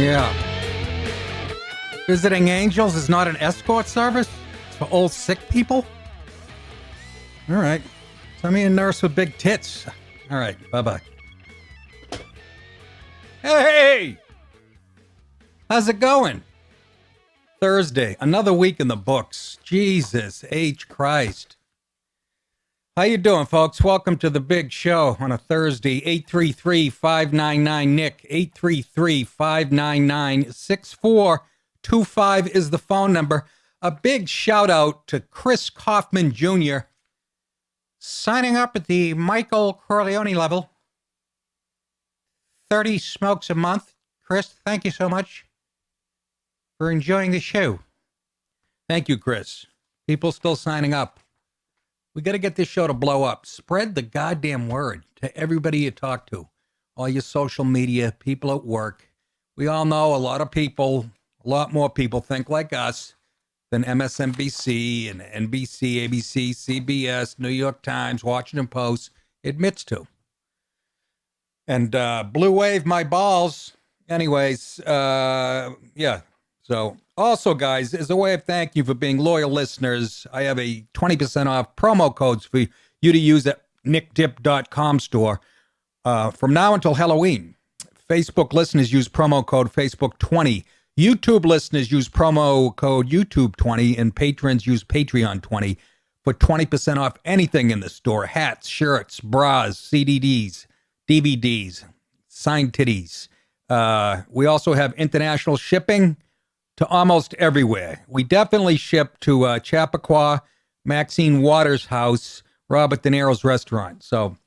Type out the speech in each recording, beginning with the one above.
Yeah. Visiting angels is not an escort service? It's for old sick people? All right. Send me a nurse with big tits. All right. Bye-bye. Hey! How's it going? Thursday. Another week in the books. Jesus H. Christ. How you doing, folks? Welcome to the big show on a Thursday. 833-599-NICK. 833-599-6425 is the phone number. A big shout out to Chris Kaufman Jr. signing up at the Michael Corleone level. 30 smokes a month. Chris, thank you so much for enjoying the show. Thank you, Chris. People still signing up. We got to get this show to blow up. Spread the goddamn word to everybody you talk to. All your social media, people at work. We all know a lot more people think like us than MSNBC and NBC, ABC, CBS, New York Times, Washington Post admits to. And Blue Wave my balls. Anyways, yeah. So also, guys, as a way of thank you for being loyal listeners, I have a 20% off promo codes for you to use at nickdip.com store from now until Halloween. Facebook listeners use promo code Facebook20. YouTube listeners use promo code YouTube20, and patrons use Patreon20 for 20% off anything in the store. Hats, shirts, bras, CDs, DVDs, signed titties. We also have international shipping to almost everywhere. We definitely ship to Chappaqua, Maxine Waters' house, Robert DeNiro's restaurant. So,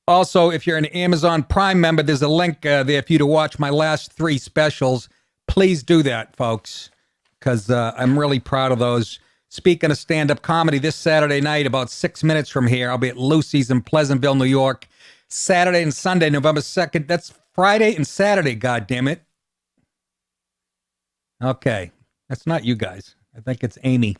also, if you're an Amazon Prime member, there's a link there for you to watch my last 3 specials. Please do that, folks, because I'm really proud of those. Speaking of stand-up comedy, this Saturday night, about 6 minutes from here, I'll be at Lucy's in Pleasantville, New York. Saturday and Sunday, November 2nd. That's Friday and Saturday, goddammit. Okay, that's not you guys. I think it's Amy.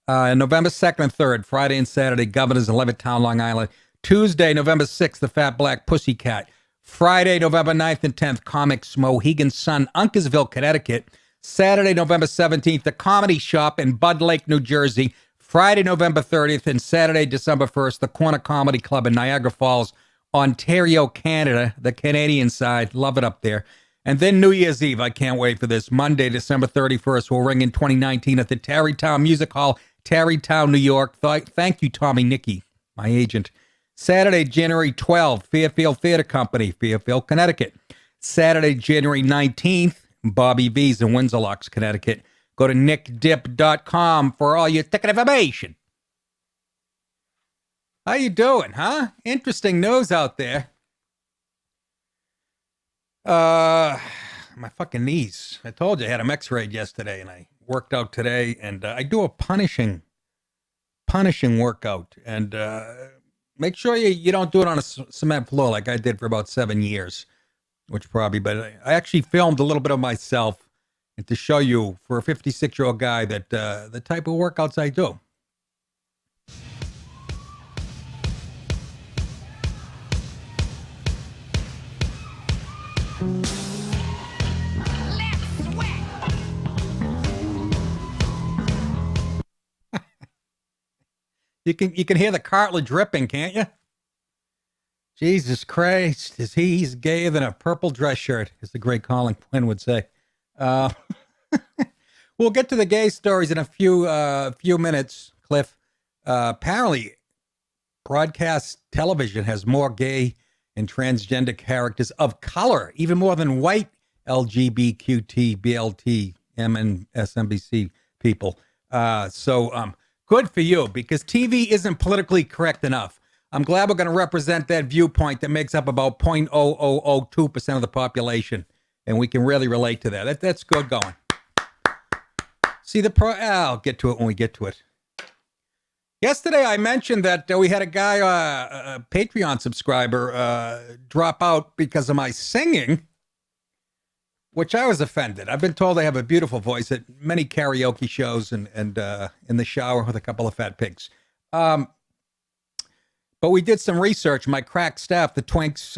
November 2nd and 3rd, Friday and Saturday, Governors in Levittown, Long Island. Tuesday, November 6th, the Fat Black Pussycat. Friday, November 9th and 10th, Comics Mohegan Sun, Uncasville, Connecticut. Saturday, November 17th, the Comedy Shop in Bud Lake, New Jersey. Friday, November 30th, and Saturday, December 1st, the Corner Comedy Club in Niagara Falls, Ontario, Canada, the Canadian side. Love it up there. And then New Year's Eve, I can't wait for this. Monday, December 31st, we'll ring in 2019 at the Tarrytown Music Hall, Tarrytown, New York. Thank you, Tommy Nicky, my agent. Saturday, January 12th, Fairfield Theater Company, Fairfield, Connecticut. Saturday, January 19th, Bobby V's in Windsor Locks, Connecticut. Go to nickdip.com for all your ticket information. How you doing, huh? Interesting news out there. My fucking knees. I told you I had them x-rayed yesterday, and I worked out today, and I do a punishing workout, and make sure you don't do it on a cement floor like I did for about 7 years, but I actually filmed a little bit of myself and to show you, for a 56-year-old guy, that the type of workouts I do. You can hear the cartilage dripping, can't you? Jesus Christ, he's gayer than a purple dress shirt, as the great Colin Quinn would say. We'll get to the gay stories in a few minutes, Cliff. Apparently, broadcast television has more gay and transgender characters of color, even more than white LGBTQ, BLT, MSNBC people. So good for you, because TV isn't politically correct enough. I'm glad we're going to represent that viewpoint that makes up about 0.0002% of the population, and we can really relate to that. That's good going. See I'll get to it when we get to it. Yesterday, I mentioned that we had a guy, a Patreon subscriber, drop out because of my singing, which I was offended. I've been told I have a beautiful voice at many karaoke shows and in the shower with a couple of fat pigs. But we did some research. My crack staff, the Twinks,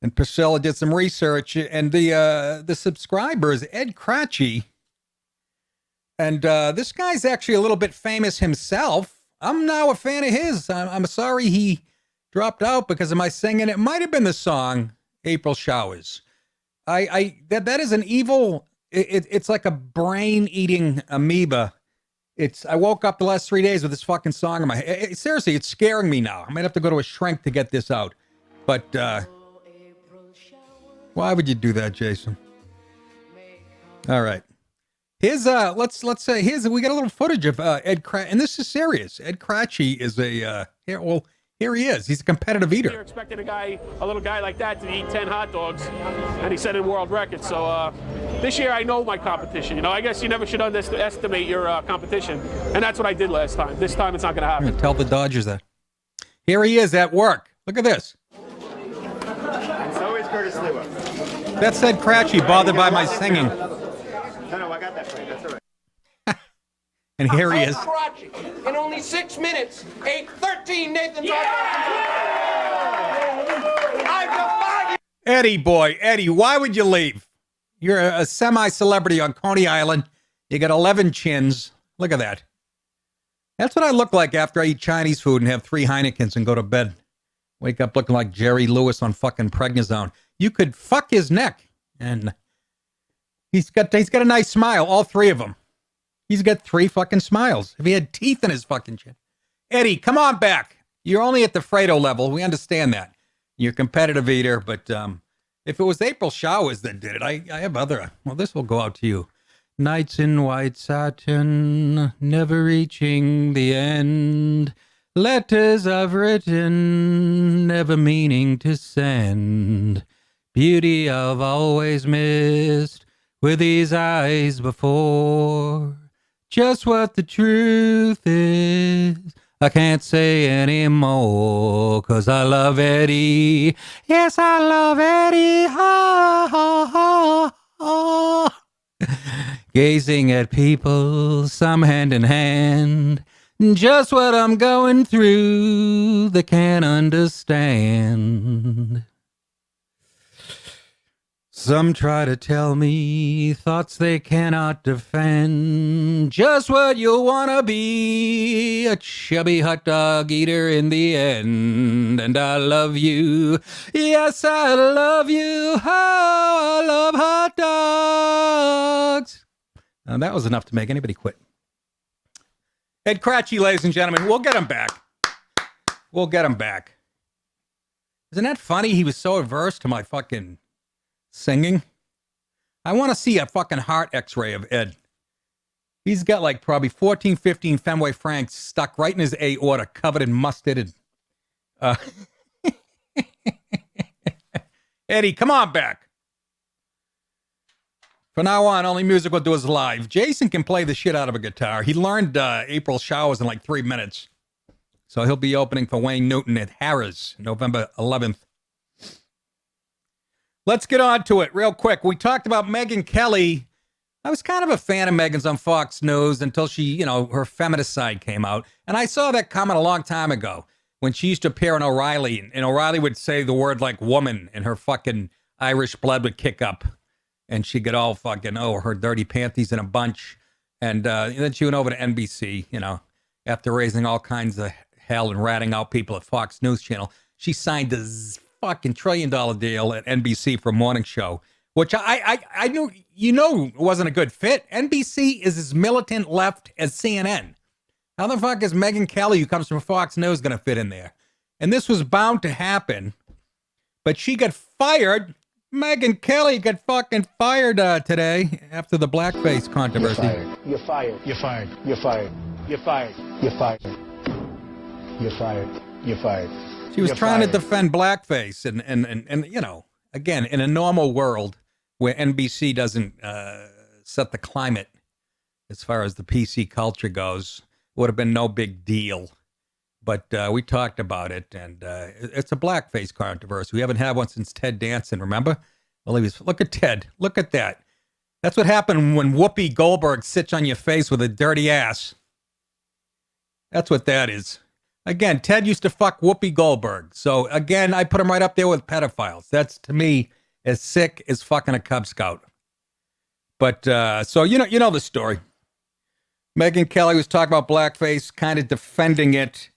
And Priscilla did some research, and the subscriber is Ed Cratchy. And this guy's actually a little bit famous himself. I'm now a fan of his. I'm sorry he dropped out because of my singing. It might have been the song April Showers. That is an evil, it's like a brain-eating amoeba. I woke up the last 3 days with this fucking song in my head. Seriously, it's scaring me now. I might have to go to a shrink to get this out. But why would you do that, Jason? All right. Here's let's say we got a little footage of Ed Cratchy, and this is serious. Ed Cratchy is here he is. He's a competitive eater. You're expecting a little guy like that to eat 10 hot dogs, and he set a world record. So this year I know my competition. You know, I guess you never should underestimate your competition, and that's what I did last time. This time it's not going to happen. Tell the Dodgers that. Here he is at work. Look at this. It's always Curtis Lewa. That's Ed Cratchy, bothered by my singing. No, I got that for you. That's all right. And here he is. In only 6 minutes, ate 13 Nathan's hot dogs. I defy you. Eddie, boy, Eddie, why would you leave? You're a semi-celebrity on Coney Island. You got 11 chins. Look at that. That's what I look like after I eat Chinese food and have 3 Heinekens and go to bed. Wake up looking like Jerry Lewis on fucking Prednisone. You could fuck his neck. And he's got a nice smile, all 3 of them. He's got 3 fucking smiles. If he had teeth in his fucking chin. Eddie, come on back. You're only at the Fredo level. We understand that. You're a competitive eater, but if it was April Showers that did it, I have other. Well, this will go out to you. Nights in white satin, never reaching the end. Letters I've written, never meaning to send. Beauty I've always missed with these eyes before. Just what the truth is, I can't say anymore, 'cause I love Eddie. Yes, I love Eddie. Ha, ha, ha, ha. Gazing at people, some hand in hand. Just what I'm going through, they can't understand. Some try to tell me thoughts they cannot defend. Just what you'll want to be, a chubby hot dog eater in the end. And I love you. Yes, I love you. Oh, I love hot dogs. Now, that was enough to make anybody quit. Ed Cratchy, ladies and gentlemen, we'll get him back. We'll get him back. Isn't that funny? He was so averse to my fucking singing. I want to see a fucking heart x-ray of Ed. He's got like probably 14, 15 Fenway Franks stuck right in his aorta, covered in mustard. Eddie, come on back. From now on, only music we'll do is live. Jason can play the shit out of a guitar. He learned April Showers in like 3 minutes. So he'll be opening for Wayne Newton at Harrah's, November 11th. Let's get on to it real quick. We talked about Megyn Kelly. I was kind of a fan of Megyn's on Fox News until she, her feminist side came out. And I saw that comment a long time ago when she used to appear on O'Reilly. And O'Reilly would say the word like woman and her fucking Irish blood would kick up. And she'd get all fucking, her dirty panties in a bunch. And then she went over to NBC, after raising all kinds of hell and ratting out people at Fox News Channel. She signed this fucking $1 trillion deal at NBC for a morning show, which I knew, wasn't a good fit. NBC is as militant left as CNN. How the fuck is Megyn Kelly, who comes from Fox News, going to fit in there? And this was bound to happen, but she got fired. Megyn Kelly got fucking fired today after the blackface controversy. You're fired. You're fired. You're fired. You're fired. You're fired. You're fired. You're fired. She was trying to defend blackface, and again, in a normal world where NBC doesn't set the climate as far as the PC culture goes, would have been no big deal. But we talked about it, and it's a blackface controversy. We haven't had one since Ted Danson, remember? Well, look at Ted. Look at that. That's what happened when Whoopi Goldberg sits on your face with a dirty ass. That's what that is. Again, Ted used to fuck Whoopi Goldberg. So again, I put him right up there with pedophiles. That's, to me, as sick as fucking a Cub Scout. But so you know the story. Megyn Kelly was talking about blackface, kind of defending it.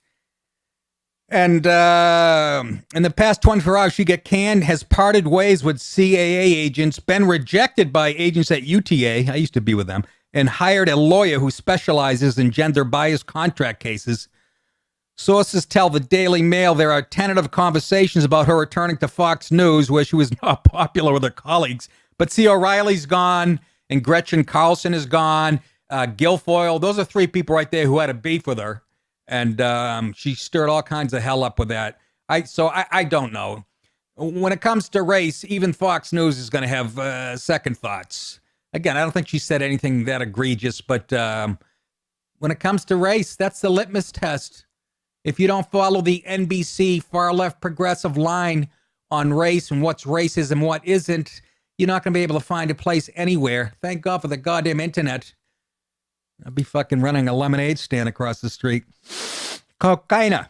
And in the past 24 hours, she got canned, has parted ways with CAA agents, been rejected by agents at UTA, I used to be with them, and hired a lawyer who specializes in gender bias contract cases. Sources tell the Daily Mail there are tentative conversations about her returning to Fox News, where she was not popular with her colleagues. But see, O'Reilly's gone, and Gretchen Carlson is gone. Guilfoyle, those are three people right there who had a beef with her. And she stirred all kinds of hell up with that. I don't know. When it comes to race, even Fox News is going to have second thoughts. Again, I don't think she said anything that egregious, but when it comes to race, that's the litmus test. If you don't follow the NBC far-left progressive line on race and what's racism, what isn't, you're not going to be able to find a place anywhere. Thank God for the goddamn internet. I'd be fucking running a lemonade stand across the street. Cocaina.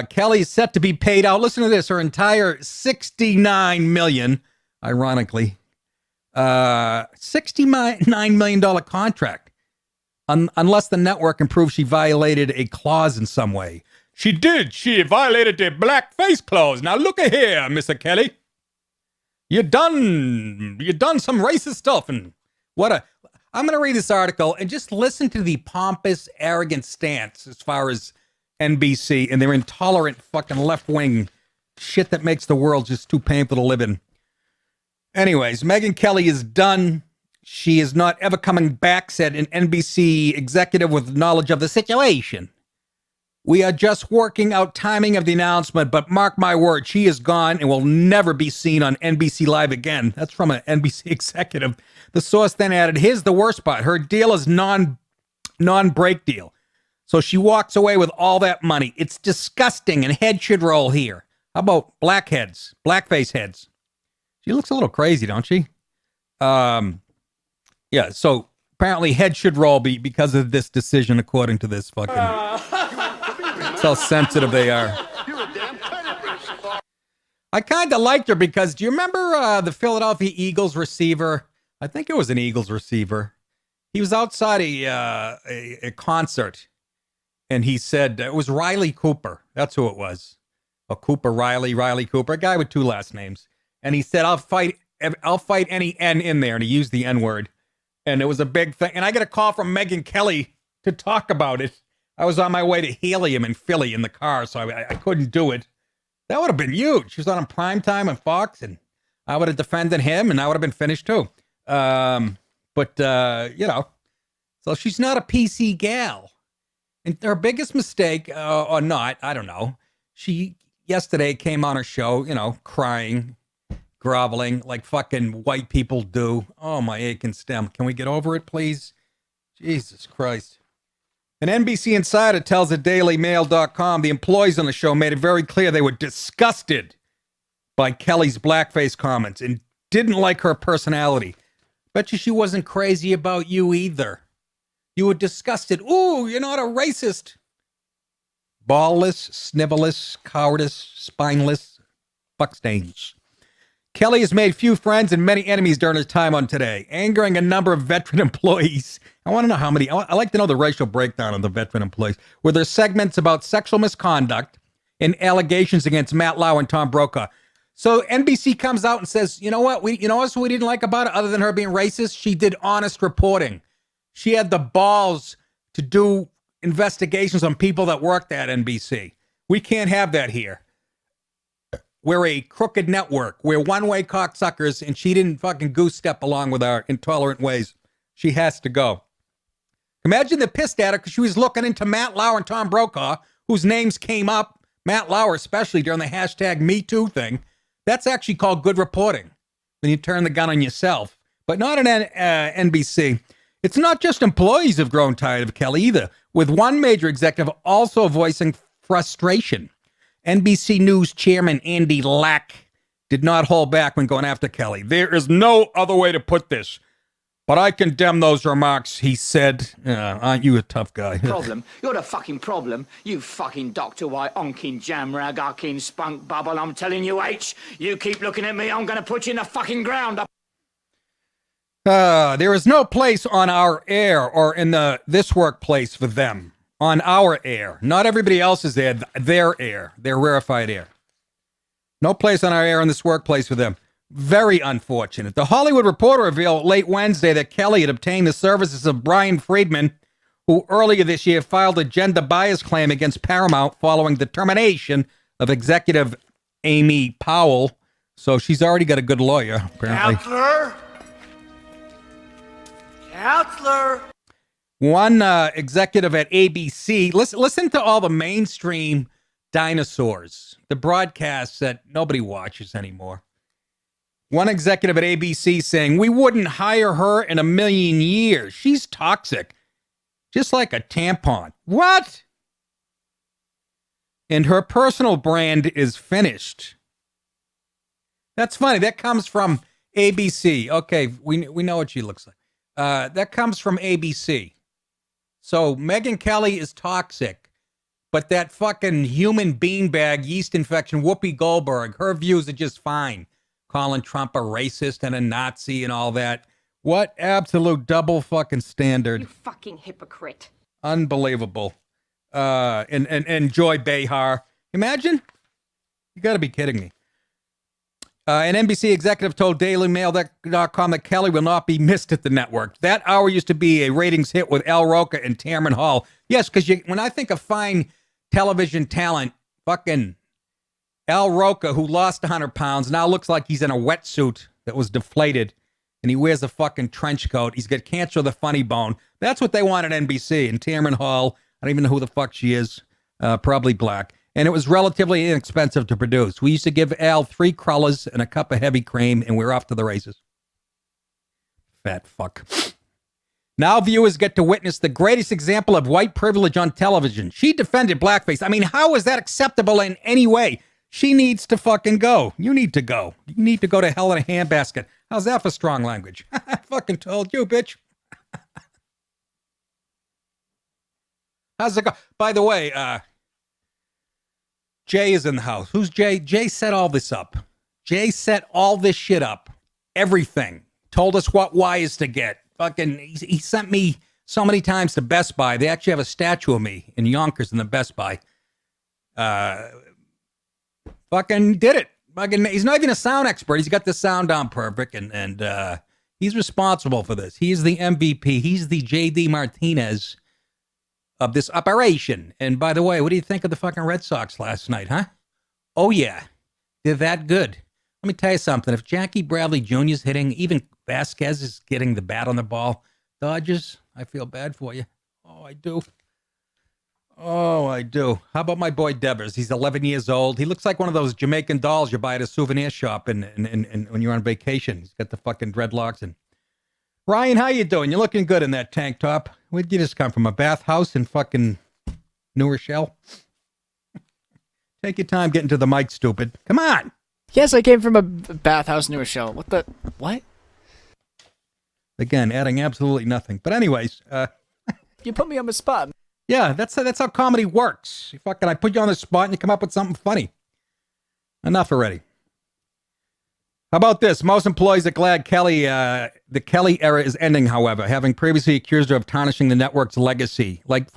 Kelly is set to be paid out. Listen to this. Her entire $69 million, ironically, $69 million contract. Unless the network can prove she violated a clause in some way. She did. She violated the blackface clause. Now look at here, Mr. Kelly. You done some racist stuff. And I'm going to read this article and just listen to the pompous, arrogant stance as far as NBC and their intolerant fucking left-wing shit that makes the world just too painful to live in. Anyways, Megyn Kelly is done. She is not ever coming back, said an NBC executive with knowledge of the situation. We are just working out timing of the announcement, but mark my word, she is gone and will never be seen on NBC Live again. That's from an NBC executive. The source then added, here's the worst part. Her deal is non-break deal. So she walks away with all that money. It's disgusting and head should roll here. How about blackface heads? She looks a little crazy, don't she? Yeah, so apparently head should roll because of this decision, according to this fucking... That's how sensitive they are. I kind of liked her because, do you remember the Philadelphia Eagles receiver? I think it was an Eagles receiver. He was outside a concert, and he said, it was Riley Cooper. That's who it was. Riley Cooper, a guy with two last names. And he said, I'll fight any N in there, and he used the N-word. And it was a big thing. And I got a call from Megyn Kelly to talk about it. I was on my way to Helium in Philly in the car, so I couldn't do it. That would have been huge. She was on primetime on Fox, and I would have defended him, and I would have been finished too. So she's not a PC gal. And her biggest mistake, or not, I don't know. She yesterday came on her show, crying, groveling like fucking white people do. Oh, my aching stem. Can we get over it, please? Jesus Christ. An NBC insider tells the DailyMail.com the employees on the show made it very clear they were disgusted by Kelly's blackface comments and didn't like her personality. Bet you she wasn't crazy about you either. You were disgusted. Ooh, you're not a racist. Ballless, snivelless, cowardice, spineless, fuckstains. Kelly has made few friends and many enemies during his time on Today, angering a number of veteran employees. I want to know how many. I like to know the racial breakdown of the veteran employees, where there's segments about sexual misconduct and allegations against Matt Lauer and Tom Brokaw. So NBC comes out and says, you know what? We didn't like about it other than her being racist? She did honest reporting. She had the balls to do investigations on people that worked at NBC. We can't have that here. We're a crooked network. We're one-way cocksuckers, and she didn't fucking goose step along with our intolerant ways. She has to go. Imagine they're pissed at her because she was looking into Matt Lauer and Tom Brokaw, whose names came up, Matt Lauer especially during the hashtag #MeToo thing. That's actually called good reporting, when you turn the gun on yourself. But not in NBC. It's not just employees who've grown tired of Kelly either, with one major executive also voicing frustration. NBC News chairman Andy Lack did not hold back when going after Kelly. There is no other way to put this. But I condemn those remarks, he said. Aren't you a tough guy? Problem. You're the fucking problem. You fucking Dr. White, onking jamrag, ucking spunk bubble. I'm telling you, H, you keep looking at me, I'm going to put you in the fucking ground. There is no place on our air or in this workplace for them. On our air. Not everybody else's air. Their air. Their rarefied air. No place on our air in this workplace for them. Very unfortunate. The Hollywood Reporter revealed late Wednesday that Kelly had obtained the services of Brian Friedman, who earlier this year filed a gender bias claim against Paramount following the termination of executive Amy Powell. So she's already got a good lawyer, apparently. Counselor! One executive at ABC, listen to all the mainstream dinosaurs, the broadcasts that nobody watches anymore. One executive at ABC saying, we wouldn't hire her in a million years. She's toxic, just like a tampon. What? And her personal brand is finished. That's funny. That comes from ABC. Okay, we know what she looks like. That comes from ABC. So Megyn Kelly is toxic, but that fucking human beanbag yeast infection, Whoopi Goldberg, her views are just fine. Calling Trump a racist and a Nazi and all that. What absolute double fucking standard. You fucking hypocrite. Unbelievable. And Joy Behar. Imagine? You got to be kidding me. An NBC executive told DailyMail.com that Kelly will not be missed at the network. That hour used to be a ratings hit with Al Roker and Tamron Hall. Yes, because when I think of fine television talent, fucking Al Roker, who lost 100 pounds, now looks like he's in a wetsuit that was deflated, and he wears a fucking trench coat. He's got cancer of the funny bone. That's what they want at NBC. And Tamron Hall, I don't even know who the fuck she is, probably black. And it was relatively inexpensive to produce. We used to give Al 3 crullers and a cup of heavy cream, and we're off to the races. Fat fuck. Now viewers get to witness the greatest example of white privilege on television. She defended blackface. I mean, how is that acceptable in any way? She needs to fucking go. You need to go. You need to go to hell in a handbasket. How's that for strong language? I fucking told you, bitch. How's it go? By the way, Jay is in the house. Who's Jay? Jay set all this up. Jay set all this shit up. Everything. Told us what wires to get. Fucking, he sent me so many times to Best Buy. They actually have a statue of me in Yonkers in the Best Buy. Fucking did it. Fucking, he's not even a sound expert. He's got the sound down perfect, and he's responsible for this. He's the MVP. He's the J.D. Martinez of this operation. And by the way, what do you think of the fucking Red Sox last night, huh? Oh, yeah. They're that good. Let me tell you something. If Jackie Bradley Jr. is hitting, even Vasquez is getting the bat on the ball, Dodgers, I feel bad for you. Oh, I do. Oh, I do. How about my boy Devers? He's 11 years old. He looks like one of those Jamaican dolls you buy at a souvenir shop and when you're on vacation. He's got the fucking dreadlocks. And Ryan, how you doing? You're looking good in that tank top. Where'd you just come from? A bathhouse in fucking New Rochelle? Take your time getting to the mic, stupid. Come on. Yes, I came from a bathhouse in New Rochelle. What? Again, adding absolutely nothing. But anyways, You put me on the spot. yeah, that's how comedy works. I put you on the spot and you come up with something funny. Enough already. How about this? Most employees are glad the Kelly era is ending, however, having previously accused her of tarnishing the network's legacy. Like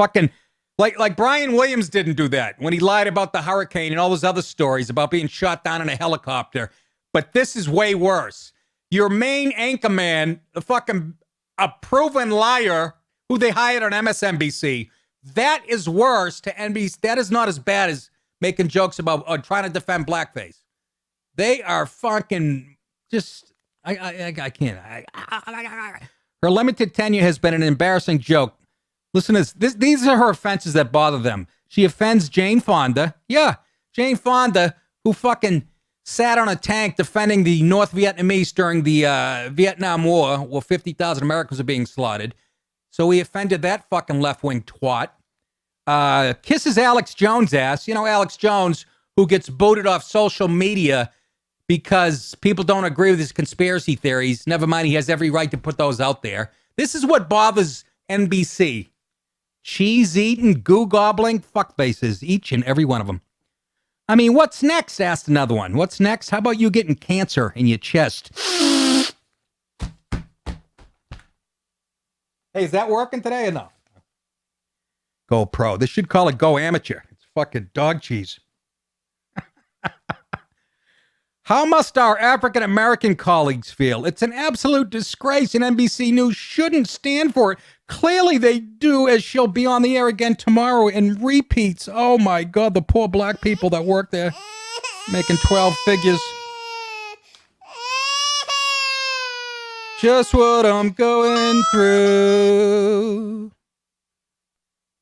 Brian Williams didn't do that when he lied about the hurricane and all those other stories about being shot down in a helicopter. But this is way worse. Your main anchor man, a proven liar who they hired on MSNBC, that is worse to NBC. That is not as bad as making jokes about or trying to defend blackface. They are fucking just, I can't. Her limited tenure has been an embarrassing joke. Listen to this. These are her offenses that bother them. She offends Jane Fonda. Yeah, Jane Fonda, who fucking sat on a tank defending the North Vietnamese during the Vietnam War, where 50,000 Americans are being slaughtered. So he offended that fucking left-wing twat. Kisses Alex Jones' ass. You know, Alex Jones, who gets booted off social media because people don't agree with his conspiracy theories. Never mind, he has every right to put those out there. This is what bothers NBC. Cheese-eating, goo-gobbling fuckfaces, each and every one of them. I mean, what's next? Asked another one. What's next? How about you getting cancer in your chest? Hey, is that working today or no? Go pro. They should call it Go Amateur. It's fucking dog cheese. How must our African-American colleagues feel? It's an absolute disgrace, and NBC News shouldn't stand for it. Clearly they do, as she'll be on the air again tomorrow in repeats. Oh, my God, the poor black people that work there making 12 figures. Just what I'm going through.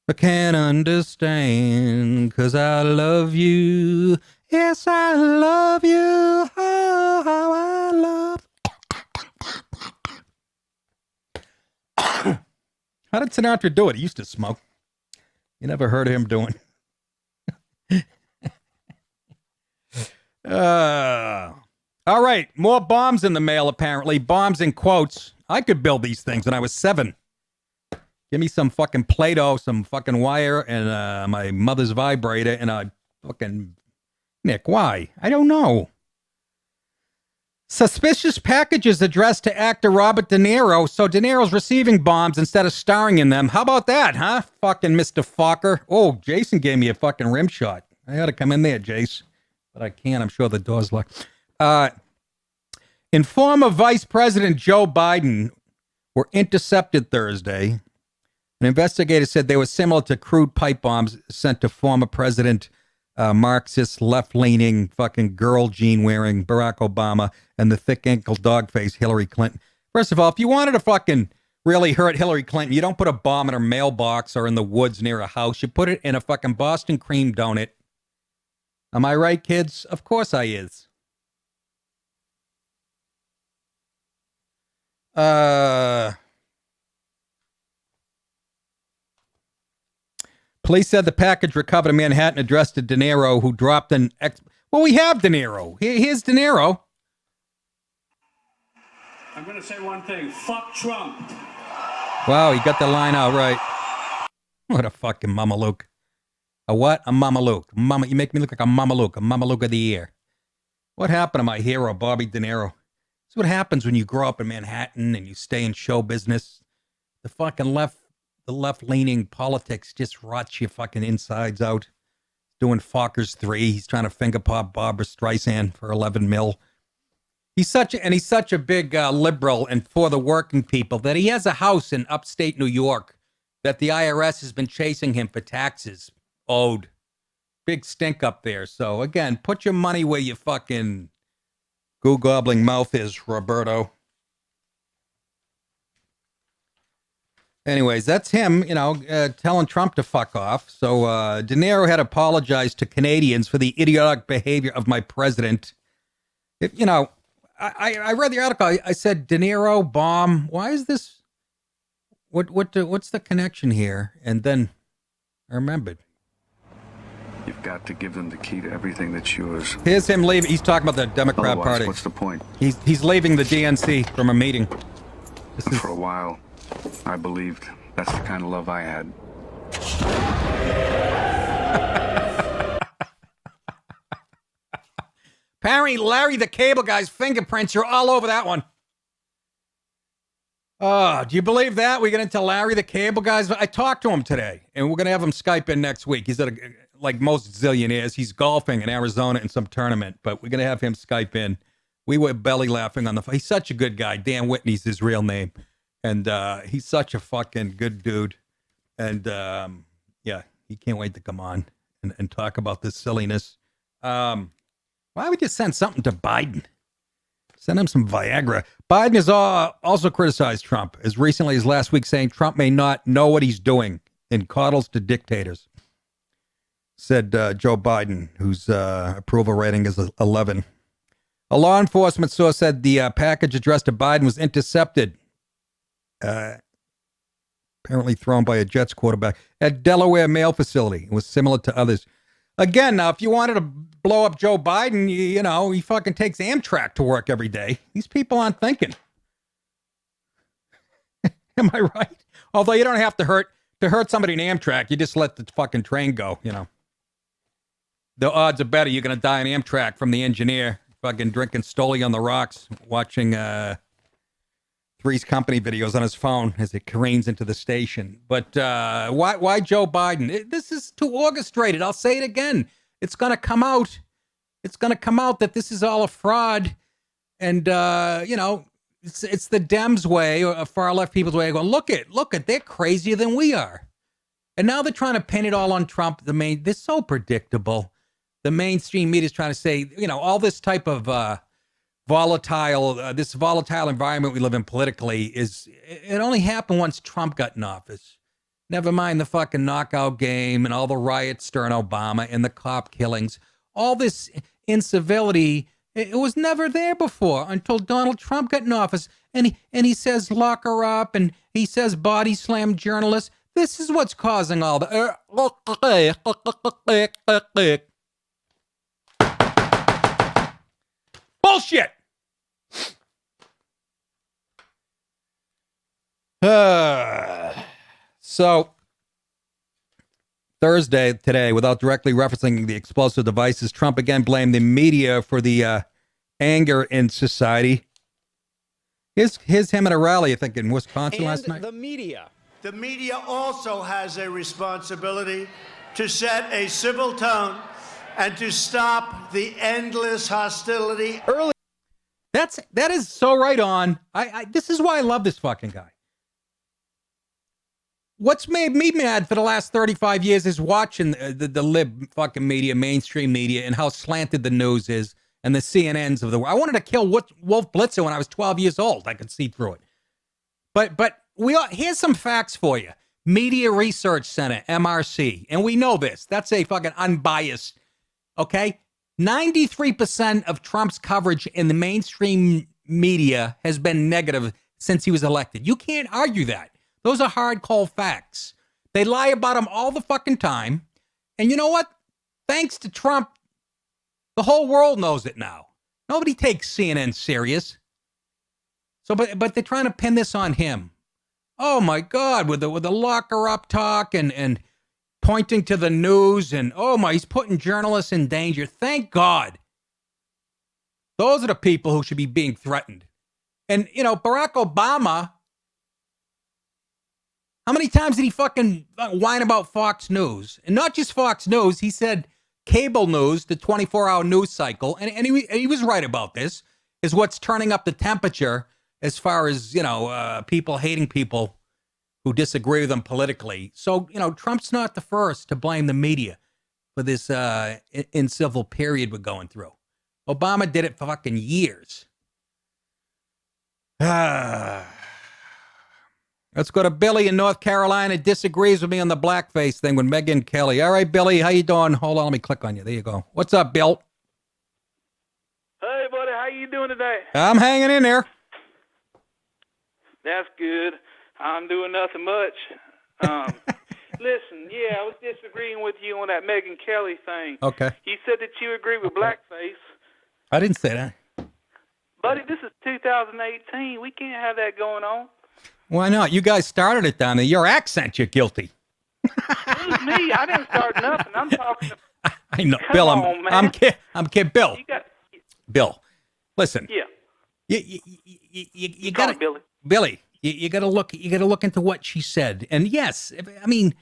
I can't understand, 'cause I love you. Yes, I love you. Oh, how I love. How did Sinatra do it? He used to smoke. You never heard of him doing. All right, more bombs in the mail, apparently. Bombs in quotes. I could build these things when I was 7. Give me some fucking Play-Doh, some fucking wire, and my mother's vibrator, and a fucking... Nick, why? I don't know. Suspicious packages addressed to actor Robert De Niro, so De Niro's receiving bombs instead of starring in them. How about that, huh? Fucking Mr. Fokker. Oh, Jason gave me a fucking rim shot. I ought to come in there, Jace. But I can't. I'm sure the door's locked. And former Vice President Joe Biden were intercepted Thursday. An investigator said they were similar to crude pipe bombs sent to former President Marxist, left-leaning, fucking girl jean-wearing Barack Obama and the thick-ankle dog-face Hillary Clinton. First of all, if you wanted to fucking really hurt Hillary Clinton, you don't put a bomb in her mailbox or in the woods near a house. You put it in a fucking Boston cream donut. Am I right, kids? Of course I is. Police said the package recovered in Manhattan addressed to De Niro, who dropped an Well, we have De Niro. Here's De Niro. I'm going to say one thing. Fuck Trump. Wow, he got the line out right. What a fucking mamalook. A what? A mamalook. Mama, you make me look like a mamalook of the year. What happened to my hero, Bobby De Niro? That's what happens when you grow up in Manhattan and you stay in show business. The fucking left-leaning politics just rots your fucking insides out. Doing Fockers 3. He's trying to finger pop Barbara Streisand for 11 mil. He's such a big liberal and for the working people that he has a house in upstate New York that the IRS has been chasing him for taxes owed. Big stink up there. So again, put your money where your fucking goo-gobbling mouth is, Roberto. Anyways, that's him, telling Trump to fuck off. So De Niro had apologized to Canadians for the idiotic behavior of my president. I read the article. I said, De Niro, bomb. Why is this? What's the connection here? And then I remembered. You've got to give them the key to everything that's yours. Here's him leaving. He's talking about the Democrat Otherwise, Party. What's the point? He's leaving the DNC from a meeting. For a while, I believed that's the kind of love I had. Apparently, Larry the Cable Guy's fingerprints are all over that one. Oh, do you believe that? We get into Larry the Cable Guy's. I talked to him today, and we're going to have him Skype in next week. He's like most zillionaires. He's golfing in Arizona in some tournament, but we're going to have him Skype in. We were belly laughing on the phone. He's such a good guy. Dan Whitney's his real name. And he's such a fucking good dude. And, he can't wait to come on and talk about this silliness. Why would you send something to Biden? Send him some Viagra. Biden has also criticized Trump as recently as last week, saying Trump may not know what he's doing and coddles to dictators. Said Joe Biden, whose approval rating is 11. A law enforcement source said the package addressed to Biden was intercepted. Apparently thrown by a Jets quarterback at Delaware mail facility. It was similar to others. Again, now, if you wanted to blow up Joe Biden, you know, he fucking takes Amtrak to work every day. These people aren't thinking. Am I right? Although you don't have to hurt somebody in Amtrak. You just let the fucking train go, you know. The odds are better you're going to die in Amtrak from the engineer fucking drinking Stoli on the rocks, watching Three's Company videos on his phone as it careens into the station. But why Joe Biden? This is too orchestrated. I'll say it again. It's going to come out. It's going to come out that this is all a fraud. And, you know, it's the Dems way, or far left people's way of going, look at, they're crazier than we are. And now they're trying to pin it all on Trump. They're so predictable. The mainstream media is trying to say, you know, all this type of volatile environment we live in politically it only happened once Trump got in office. Never mind the fucking knockout game and all the riots during Obama and the cop killings. All this incivility, it was never there before until Donald Trump got in office. And he says lock her up, and he says body slam journalists. This is what's causing all the bullshit. So, Thursday today, without directly referencing the explosive devices, Trump again blamed the media for the anger in society. Here's him at a rally, I think, in Wisconsin last night. The media. The media also has a responsibility to set a civil tone and to stop the endless hostility. That is so right on. This is why I love this fucking guy. What's made me mad for the last 35 years is watching the lib fucking media, mainstream media, and how slanted the news is, and the CNNs of the world. I wanted to kill Wolf Blitzer when I was 12 years old. I could see through it. But here's some facts for you. Media Research Center, MRC, and we know this. That's a fucking unbiased, okay? 93% of Trump's coverage in the mainstream media has been negative since he was elected. You can't argue that. Those are hard, cold facts. They lie about him all the fucking time. And you know what? Thanks to Trump, the whole world knows it now. Nobody takes CNN serious. So, but they're trying to pin this on him. Oh my God, with the locker up talk and pointing to the news and, oh my, he's putting journalists in danger. Thank God. Those are the people who should be being threatened. And, you know, Barack Obama, how many times did he fucking whine about Fox News? And not just Fox News, he said cable news, the 24-hour news cycle, and he was right about this, is what's turning up the temperature as far as, you know, people hating people who disagree with them politically. So, you know, Trump's not the first to blame the media for this incivil period we're going through. Obama did it for fucking years. Let's go to Billy in North Carolina. Disagrees with me on the blackface thing with Megyn Kelly. All right, Billy, how you doing? Hold on, let me click on you. There you go. What's up, Bill? Hey, buddy, how you doing today? I'm hanging in there. That's good. I'm doing nothing much. Listen, yeah, I was disagreeing with you on that Megyn Kelly thing. Okay. You said that you agree with blackface. I didn't say that. Buddy, this is 2018. We can't have that going on. Why not? You guys started it down there. Your accent, you're guilty. Who's me? I didn't start nothing. I'm talking to... I know. Come Bill, on, man. I'm kidding. Bill. Bill, listen. Yeah. You got to... Billy, you got to look into what she said. And yes, I mean,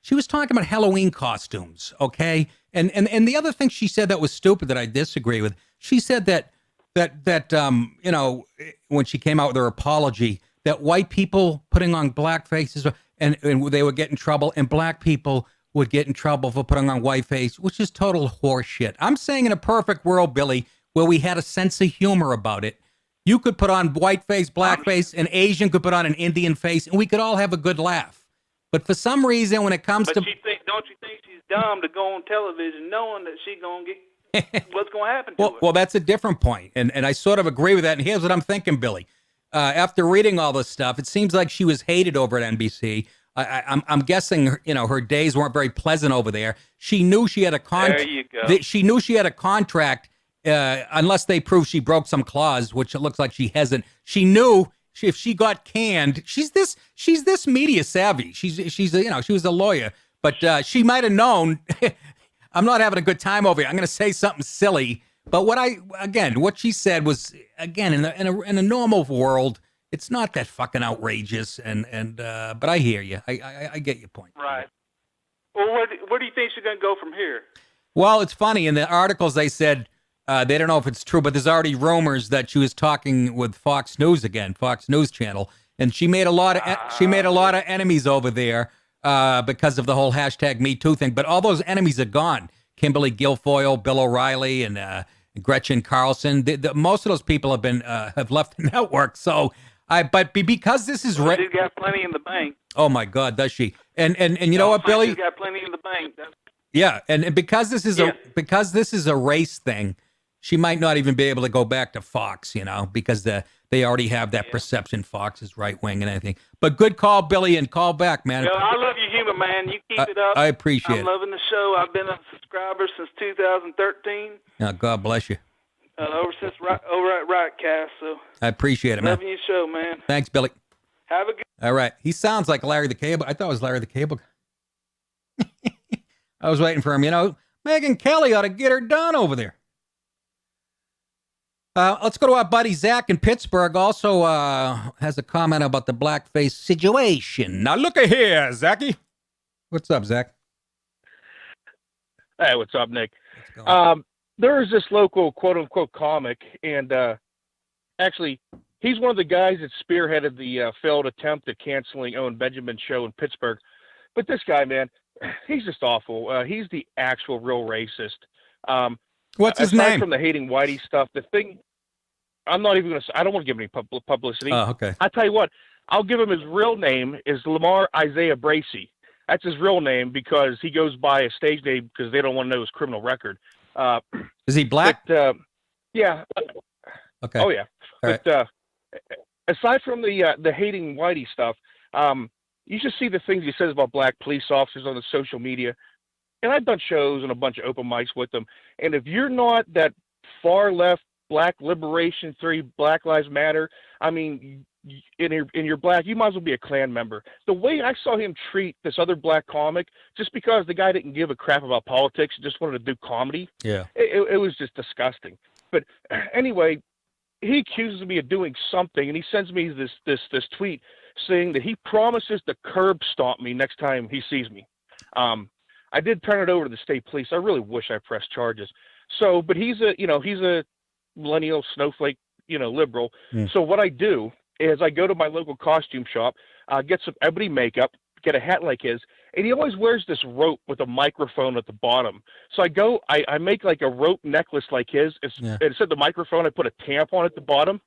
she was talking about Halloween costumes, okay? And the other thing she said that was stupid that I disagree with, she said that you know, when she came out with her apology, that white people putting on black faces and they would get in trouble, and black people would get in trouble for putting on white face, which is total horseshit. I'm saying in a perfect world, Billy, where we had a sense of humor about it, you could put on white face, black face, an Asian could put on an Indian face, and we could all have a good laugh. But for some reason, when it comes to... don't you think she's dumb to go on television knowing that she's going to get... what's going to happen to her? Well, that's a different point, and I sort of agree with that, and here's what I'm thinking, Billy. After reading all this stuff, it seems like she was hated over at NBC. I'm guessing, her days weren't very pleasant over there. She knew she had a There you go. She knew she had a contract, unless they prove she broke some clause, which it looks like she hasn't. She knew if she got canned, she's this media savvy. She was a lawyer, but she might have known. I'm not having a good time over here. I'm going to say something silly. But what she said was, again, in a normal world, it's not that fucking outrageous. But I hear you. I get your point. Right. Well, where do you think she's going to go from here? Well, it's funny. In the articles, they said they don't know if it's true, but there's already rumors that she was talking with Fox News again, Fox News Channel, and she made a lot of enemies over there because of the whole #MeToo thing. But all those enemies are gone. Kimberly Guilfoyle, Bill O'Reilly, and Gretchen Carlson. Most of those people have left the network. So because this is she's got plenty in the bank. Oh my God, does she? And you know what, Billy? She's got plenty in the bank. Yeah, and because this is a race thing, she might not even be able to go back to Fox, because they already have that perception Fox is right wing and anything. But good call, Billy, and call back, man. I love your humor, man. You keep it up. I appreciate it. I'm loving the show. I've been a subscriber since 2013. God bless you. Over at Riotcast, so I appreciate it, man. Loving your show, man. Thanks, Billy. Have a good. All right. He sounds like Larry the Cable. I thought it was Larry the Cable. I was waiting for him. Megyn Kelly ought to get her done over there. Let's go to our buddy Zach in Pittsburgh. Also has a comment about the blackface situation. Now look at here, Zachy. What's up, Zach? Hey, what's up, Nick? There is this local quote-unquote comic, and actually, he's one of the guys that spearheaded the failed attempt at canceling Owen Benjamin's show in Pittsburgh. But this guy, man, he's just awful. He's the actual real racist. What's his aside name? From the hating whitey stuff, the thing, I'm not even going to, I don't want to give him any publicity. Oh, okay. I'll tell you what, I'll give him his real name is Lamar Isaiah Bracey. That's his real name because he goes by a stage name because they don't want to know his criminal record. Is he black? But, yeah. Okay. Oh, yeah. All But aside from the hating whitey stuff, you should see the things he says about black police officers on the social media. And I've done shows and a bunch of open mics with them. And if you're not that far left, black liberation theory, Black Lives Matter, I mean, in your black, you might as well be a Klan member. The way I saw him treat this other black comic, just because the guy didn't give a crap about politics, just wanted to do comedy. Yeah. It was just disgusting. But anyway, he accuses me of doing something, and he sends me this tweet saying that he promises to curb stomp me next time he sees me. I did turn it over to the state police. I really wish I pressed charges. So, but he's a millennial snowflake, liberal. So what I do is I go to my local costume shop, get some ebony makeup, get a hat like his, and he always wears this rope with a microphone at the bottom. So I make like a rope necklace like his. Instead of the microphone, I put a tampon at the bottom,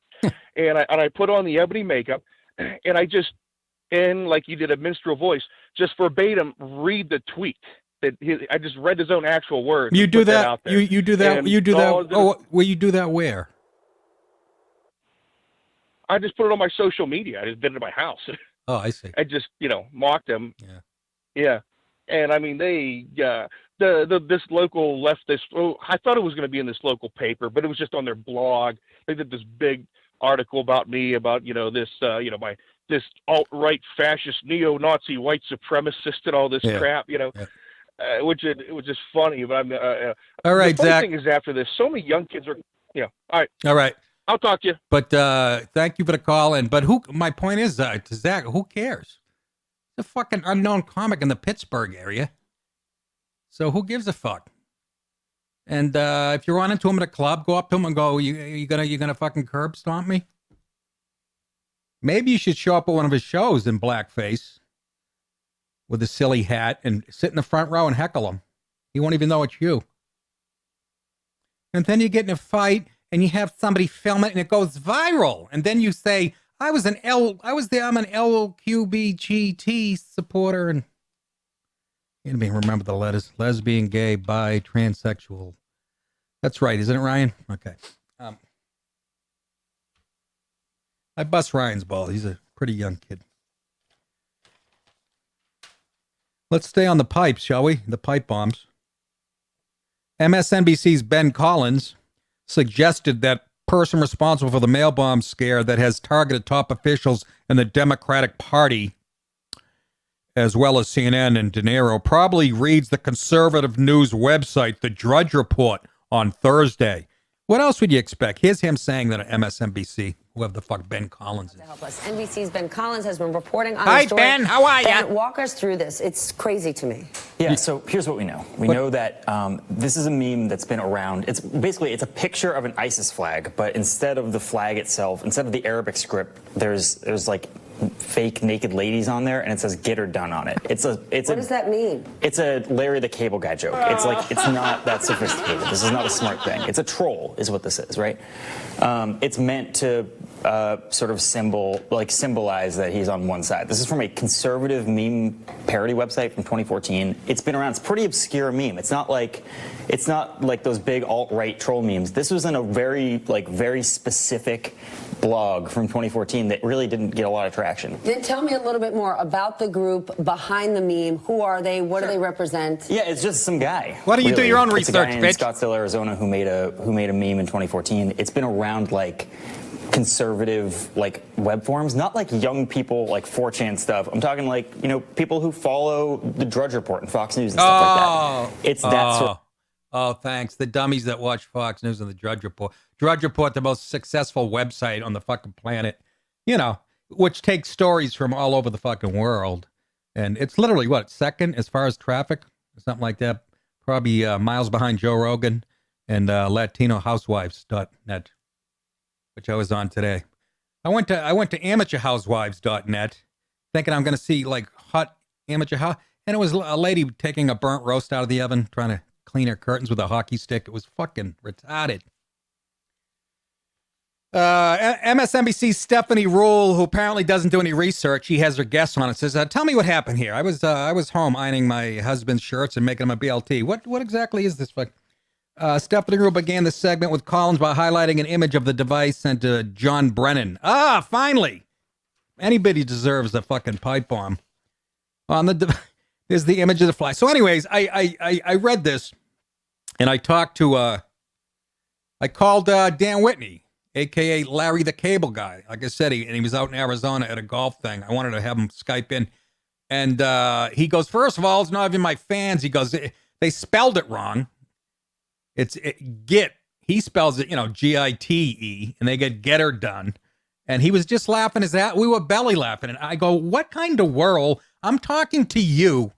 and I put on the ebony makeup, and I just, in like you did a minstrel voice, just verbatim read the tweet. I just read his own actual words. You do that. Out there. You do that. And you do that. Will you do that where? I just put it on my social media. I just did it at my house. Oh, I see. I just mocked them. Yeah. Yeah. And I mean they this local leftist. Oh, I thought it was going to be in this local paper, but it was just on their blog. They did this big article about me about this this alt-right fascist neo-Nazi white supremacist and all this crap. Which it was just funny, but I'm. All right, the funny Zach. thing is, after this, so many young kids are. Yeah. All right. I'll talk to you. But thank you for the call. But my point is, to Zach, who cares? It's a fucking unknown comic in the Pittsburgh area. So who gives a fuck? And if you run into him at a club, go up to him and go, "You gonna fucking curb stomp me?" Maybe you should show up at one of his shows in blackface with a silly hat and sit in the front row and heckle him. He won't even know it's you. And then you get in a fight and you have somebody film it and it goes viral. And then you say, I'm an LQBGT supporter. And you didn't even remember the letters. Lesbian, gay, bi, transsexual. That's right, isn't it, Ryan? Okay. I bust Ryan's ball. He's a pretty young kid. Let's stay on the pipes, shall we? The pipe bombs. MSNBC's Ben Collins suggested that person responsible for the mail bomb scare that has targeted top officials in the Democratic Party, as well as CNN and DeNiro, probably reads the conservative news website, The Drudge Report, on Thursday. What else would you expect? Here's him saying that on MSNBC, whoever the fuck Ben Collins is. To help us, NBC's Ben Collins has been reporting on Hi, the story. Ben. How are Ben, you? walk us through this. It's crazy to me. Yeah, so here's what we know. We know that this is a meme that's been around. It's a picture of an ISIS flag, but instead of the flag itself, instead of the Arabic script, there's like fake naked ladies on there, and it says "Get her done" on it. What does that mean? It's a Larry the Cable Guy joke. It's not that sophisticated. This is not a smart thing. It's a troll, is what this is, right? It's meant to sort of symbolize that he's on one side. This is from a conservative meme parody website from 2014. It's been around. It's a pretty obscure meme. It's not like those big alt-right troll memes. This was in a very specific blog from 2014 that really didn't get a lot of traction. Then tell me a little bit more about the group behind the meme. Who are they? What do they represent? Yeah, it's just some guy. Why don't you do your own research, bitch? bitch? In Scottsdale, Arizona, who made a meme in 2014. It's been around like conservative web forums, not like young people like 4chan stuff. I'm talking like people who follow the Drudge Report and Fox News and stuff like that. It's that sort. Oh, thanks. The dummies that watch Fox News and the Drudge Report. Drudge Report, the most successful website on the fucking planet, which takes stories from all over the fucking world. And it's literally, second as far as traffic? Something like that. Probably miles behind Joe Rogan and LatinoHousewives.net, which I was on today. I went to amateurhousewives.net thinking I'm going to see like hot amateur house. And it was a lady taking a burnt roast out of the oven, trying to clean her curtains with a hockey stick. It was fucking retarded. MSNBC's Stephanie Rule, who apparently doesn't do any research, she has her guests on it, says, tell me what happened here. I was home ironing my husband's shirts and making him a BLT. What exactly is this fuck? Stephanie Rule began the segment with Collins by highlighting an image of the device sent to John Brennan. Finally! Anybody deserves a fucking pipe bomb. There's the image of the fly. So anyways, I read this, and I talked to, I called Dan Whitney, a.k.a. Larry the Cable Guy. Like I said, he was out in Arizona at a golf thing. I wanted to have him Skype in. And he goes, first of all, it's not even my fans. He goes, they spelled it wrong. It's Git. He spells it, Gite, and they get her done. And he was just laughing his ass. We were belly laughing. And I go, what kind of world? I'm talking to you.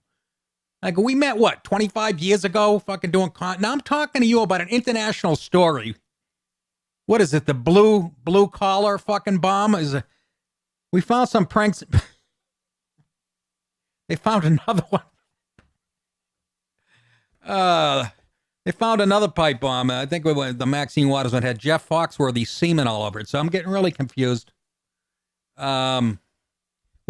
I go, we met, 25 years ago? Fucking doing Now I'm talking to you about an international story. What is it? The blue collar fucking bomb? We found some pranks. They found another one. They found another pipe bomb. I think the Maxine Waters one had Jeff Foxworthy semen all over it. So I'm getting really confused. We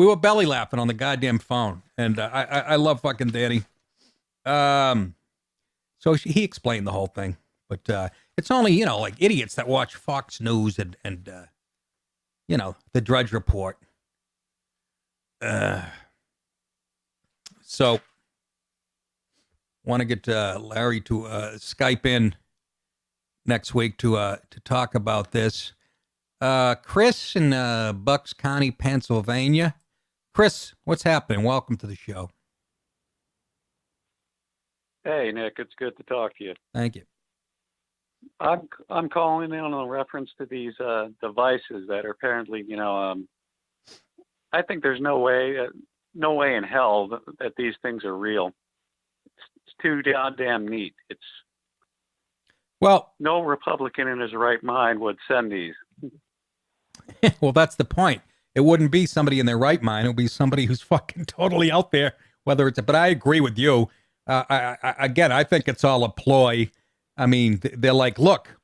were belly laughing on the goddamn phone. And I love fucking Danny. So he explained the whole thing. But it's only, like idiots that watch Fox News and the Drudge Report. So want to get Larry to Skype in next week to talk about this. Chris in Bucks County, Pennsylvania. Chris, what's happening? Welcome to the show. Hey, Nick, it's good to talk to you. Thank you. I'm calling in on reference to these devices that are apparently, I think there's no way in hell that these things are real. It's too goddamn neat. No Republican in his right mind would send these. Well, that's the point. It wouldn't be somebody in their right mind. It would be somebody who's fucking totally out there. But I agree with you. I think it's all a ploy. I mean, they're like, look,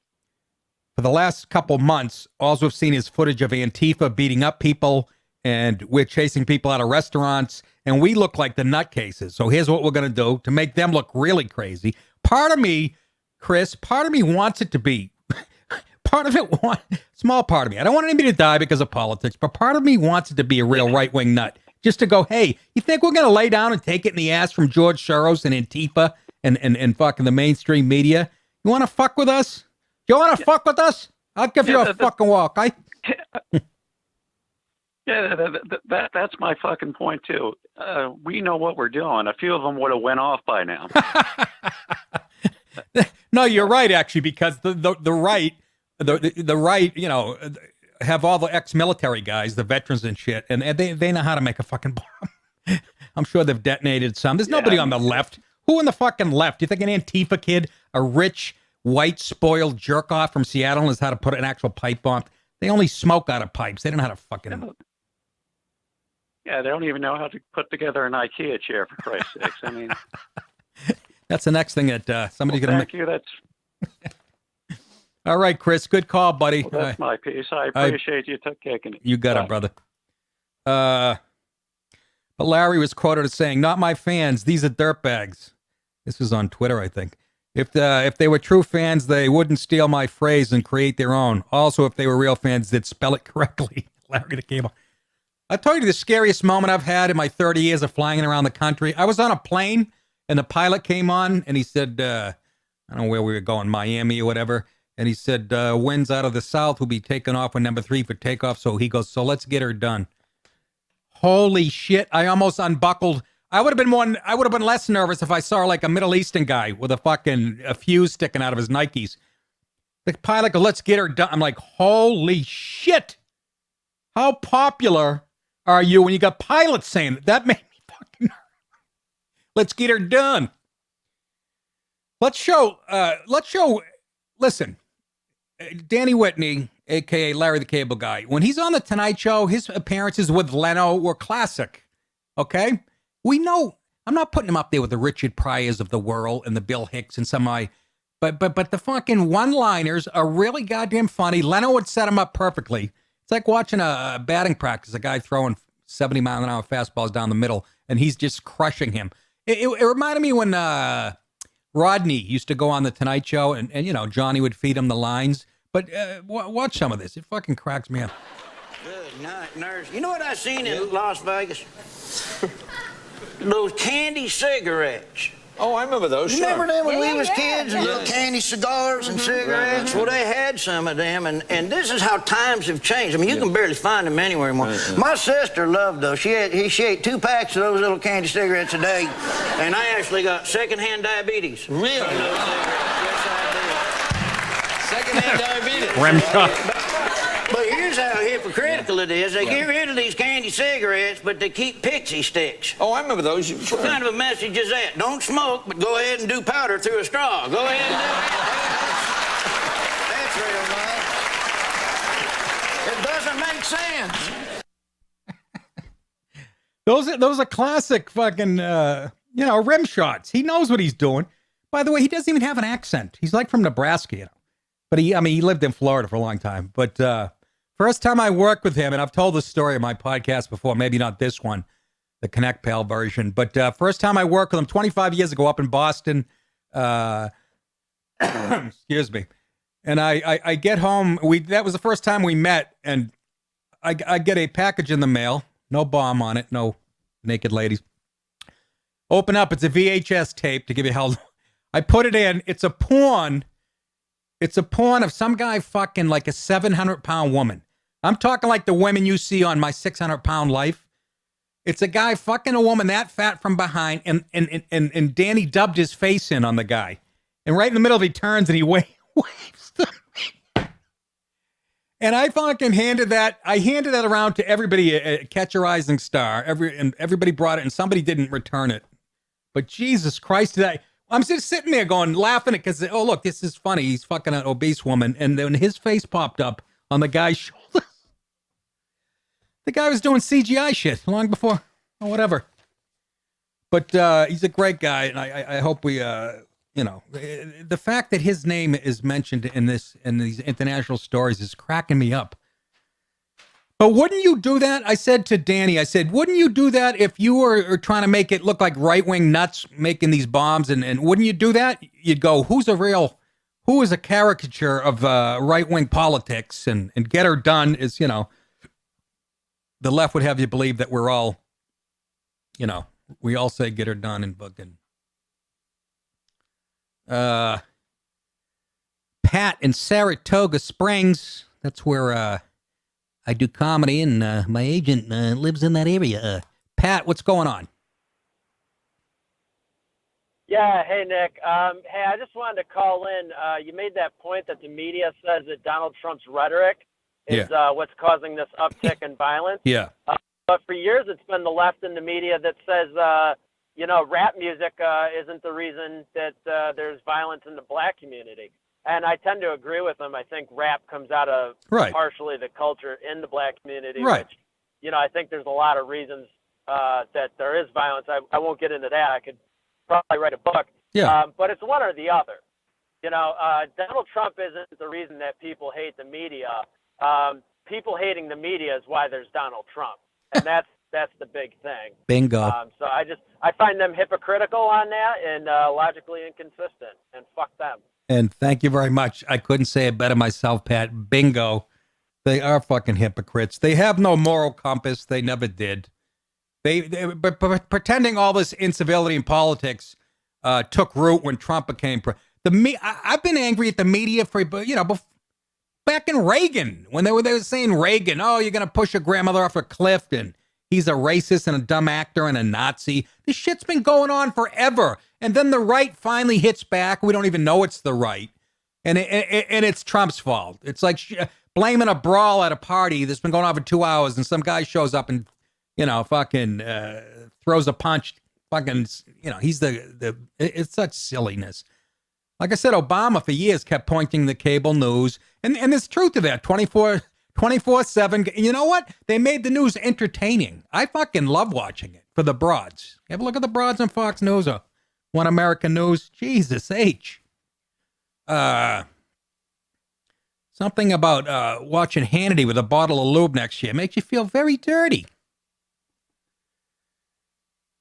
for the last couple months, all we've seen is footage of Antifa beating up people, and we're chasing people out of restaurants, and we look like the nutcases. So here's what we're going to do to make them look really crazy. Part of me, Chris, wants it to be. Small part of me. I don't want anybody to die because of politics, but part of me wants it to be a real right-wing nut. just to go, hey, you think we're going to lay down and take it in the ass from George Soros and Antifa and fucking the mainstream media? You want to fuck with us? You want to fuck with us? I'll give you a fucking walk. That's my fucking point too. We know what we're doing. A few of them would have went off by now. No, you're right, actually, because the right, you know, have all the ex-military guys, the veterans and shit, and they know how to make a fucking bomb. I'm sure they've detonated some. There's nobody on the left. Who in the fucking left? You think an Antifa kid, a rich, white, spoiled jerk-off from Seattle knows how to put an actual pipe bomb? They only smoke out of pipes. They don't know how to fucking... Yeah, they don't even know how to put together an IKEA chair, for Christ's sakes. I mean... That's the next thing that somebody's going to make. Thank you. That's... All right, Chris. Good call, buddy. Well, that's my piece. I appreciate you taking it. You got it, brother. But Larry was quoted as saying, "Not my fans. These are dirtbags." This was on Twitter, I think. If they were true fans, they wouldn't steal my phrase and create their own. Also, if they were real fans, they'd spell it correctly. Larry the Cable. I told you the scariest moment I've had in my 30 years of flying around the country. I was on a plane, and the pilot came on, and he said, I don't know where we were going, Miami or whatever. And he said, winds out of the south will be taken off on number 3 for takeoff. So he goes, so let's get her done. Holy shit. I almost unbuckled. I would have been less nervous if I saw like a Middle Eastern guy with a fuse sticking out of his Nikes. The pilot goes, let's get her done. I'm like, holy shit. How popular are you when you got pilots saying that? That made me fucking nervous. Let's get her done. Let's show, listen, Danny Whitney, a.k.a. Larry the Cable Guy, when he's on The Tonight Show, his appearances with Leno were classic, okay? We know, I'm not putting him up there with the Richard Pryors of the world and the Bill Hicks and but the fucking one-liners are really goddamn funny. Leno would set him up perfectly. It's like watching a batting practice, a guy throwing 70-mile-an-hour fastballs down the middle, and he's just crushing him. It reminded me when Rodney used to go on The Tonight Show, and you know, Johnny would feed him the lines. But watch some of this. It fucking cracks me up. Good night, nurse. You know what I seen in Las Vegas? Those candy cigarettes. Oh, I remember those. You remember them when we was kids? And little candy cigars and cigarettes? Well, they had some of them, and this is how times have changed. I mean, you can barely find them anywhere anymore. My sister loved those. She ate 2 packs of those little candy cigarettes a day, and I actually got secondhand diabetes. Really? Yes, I did. Secondhand diabetes. Rim shot. But here's how hypocritical it is. They get rid of these candy cigarettes, but they keep pixie sticks. Oh, I remember those. What kind of a message is that? Don't smoke, but go ahead and do powder through a straw. Go ahead and do it. That's real, man. It doesn't make sense. Those are classic fucking, rim shots. He knows what he's doing. By the way, he doesn't even have an accent. He's like from Nebraska, you know. But he lived in Florida for a long time. But first time I worked with him, and I've told this story in my podcast before, maybe not this one, the Connect Pal version. But first time I worked with him 25 years ago up in Boston. Excuse me. And I get home. That was the first time we met. And I get a package in the mail. No bomb on it. No naked ladies. Open up. It's a VHS tape to give you hell. I put it in. It's a porn. It's a porn of some guy fucking like a 700-pound woman. I'm talking like the women you see on My 600-Pound Life. It's a guy fucking a woman that fat from behind, and Danny dubbed his face in on the guy. And right in the middle, he turns and he waves to me. And I fucking handed that around to everybody at Catch a Rising Star. And everybody brought it, and somebody didn't return it. But Jesus Christ, I'm just sitting there laughing at because, oh, look, this is funny. He's fucking an obese woman. And then his face popped up on the guy's shoulder. The guy was doing CGI shit long before, or whatever. But he's a great guy. And I hope we, the fact that his name is mentioned in these international stories is cracking me up. But wouldn't you do that? I said to Danny, wouldn't you do that if you were trying to make it look like right-wing nuts making these bombs? And wouldn't you do that? You'd go, who is a caricature of right-wing politics? And Get Her Done is, the left would have you believe that we're all you know, we all say get her done in fucking. Pat in Saratoga Springs. That's where I do comedy, and my agent lives in that area. Pat, what's going on? Yeah, hey, Nick. Hey, I just wanted to call in. You made that point that the media says that Donald Trump's rhetoric is what's causing this uptick in violence. Yeah. But for years, it's been the left in the media that says, rap music isn't the reason that there's violence in the black community. And I tend to agree with them. I think rap comes out of partially the culture in the black community, which, I think there's a lot of reasons that there is violence. I won't get into that. I could probably write a book. Yeah. But it's one or the other. Donald Trump isn't the reason that people hate the media. People hating the media is why there's Donald Trump. And that's the big thing. Bingo. So I find them hypocritical on that and logically inconsistent, and fuck them. And thank you very much. I couldn't say it better myself, Pat. Bingo. They are fucking hypocrites. They have no moral compass. They never did. But pretending all this incivility in politics took root when Trump became I've been angry at the media for, back in Reagan, when they were saying Reagan, oh, you're going to push your grandmother off a cliff, and he's a racist and a dumb actor and a Nazi. This shit's been going on forever. And then the right finally hits back. We don't even know it's the right. And it's Trump's fault. It's like blaming a brawl at a party that's been going on for 2 hours, and some guy shows up and, fucking throws a punch. Fucking, he's it's such silliness. Like I said, Obama for years kept pointing the cable news. And there's truth to that. 24/7. You know what? They made the news entertaining. I fucking love watching it for the broads. You ever look at the broads on Fox News or One American News? Jesus H. Something about watching Hannity with a bottle of lube next to you makes you feel very dirty.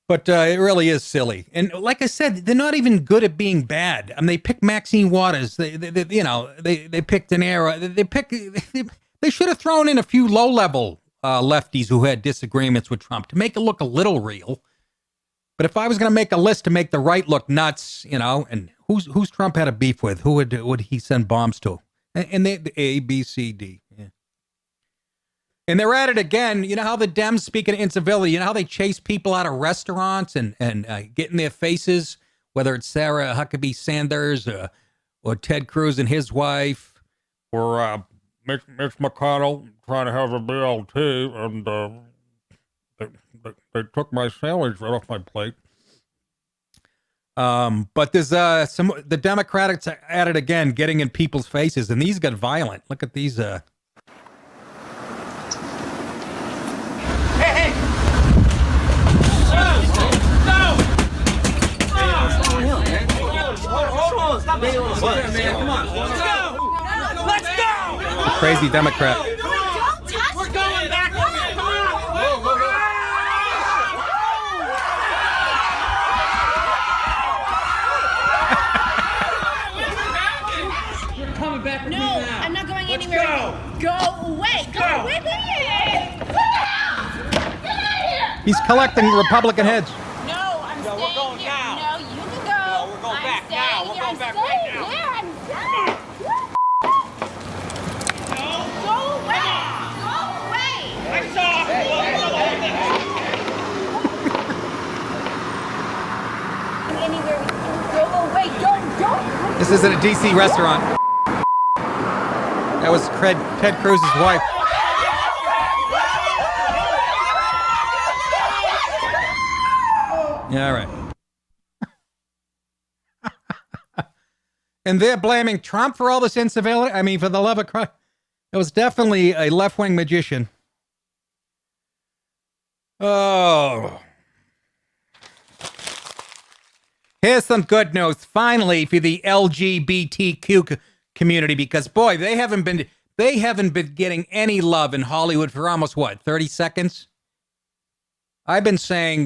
But it really is silly. And like I said, they're not even good at being bad. I mean, they pick Maxine Waters. They pick DeNiro. They should have thrown in a few low-level lefties who had disagreements with Trump to make it look a little real. But if I was going to make a list to make the right look nuts, and who's Trump had a beef with? Who would he send bombs to? And the A, B, C, D. Yeah. And they're at it again. You know how the Dems, speaking of incivility, you know how they chase people out of restaurants and get in their faces, whether it's Sarah Huckabee Sanders or Ted Cruz and his wife, or Mitch McConnell trying to have a BLT, and they took my sandwich right off my plate. But there's the Democrats are at it again, getting in people's faces, and these got violent. Look at these. Crazy Democrat. Don't touch We're going back. You're coming back with me now. I'm not going anywhere. Go away. Go away. Get out of here. He's collecting Republican heads. No, I'm staying here. No, you can go. No, we're going back now. We're going back right now. I'm staying. Go away. Go away. I saw. Anywhere. Go away. Don't. This isn't a D.C. restaurant. That was Ted Cruz's wife. Yeah, all right. And they're blaming Trump for all this incivility? I mean, for the love of Christ. It was definitely a left-wing magician. Oh. Here's some good news, finally, for the LGBTQ community, because, boy, they haven't been getting any love in Hollywood for almost, 30 seconds? I've been saying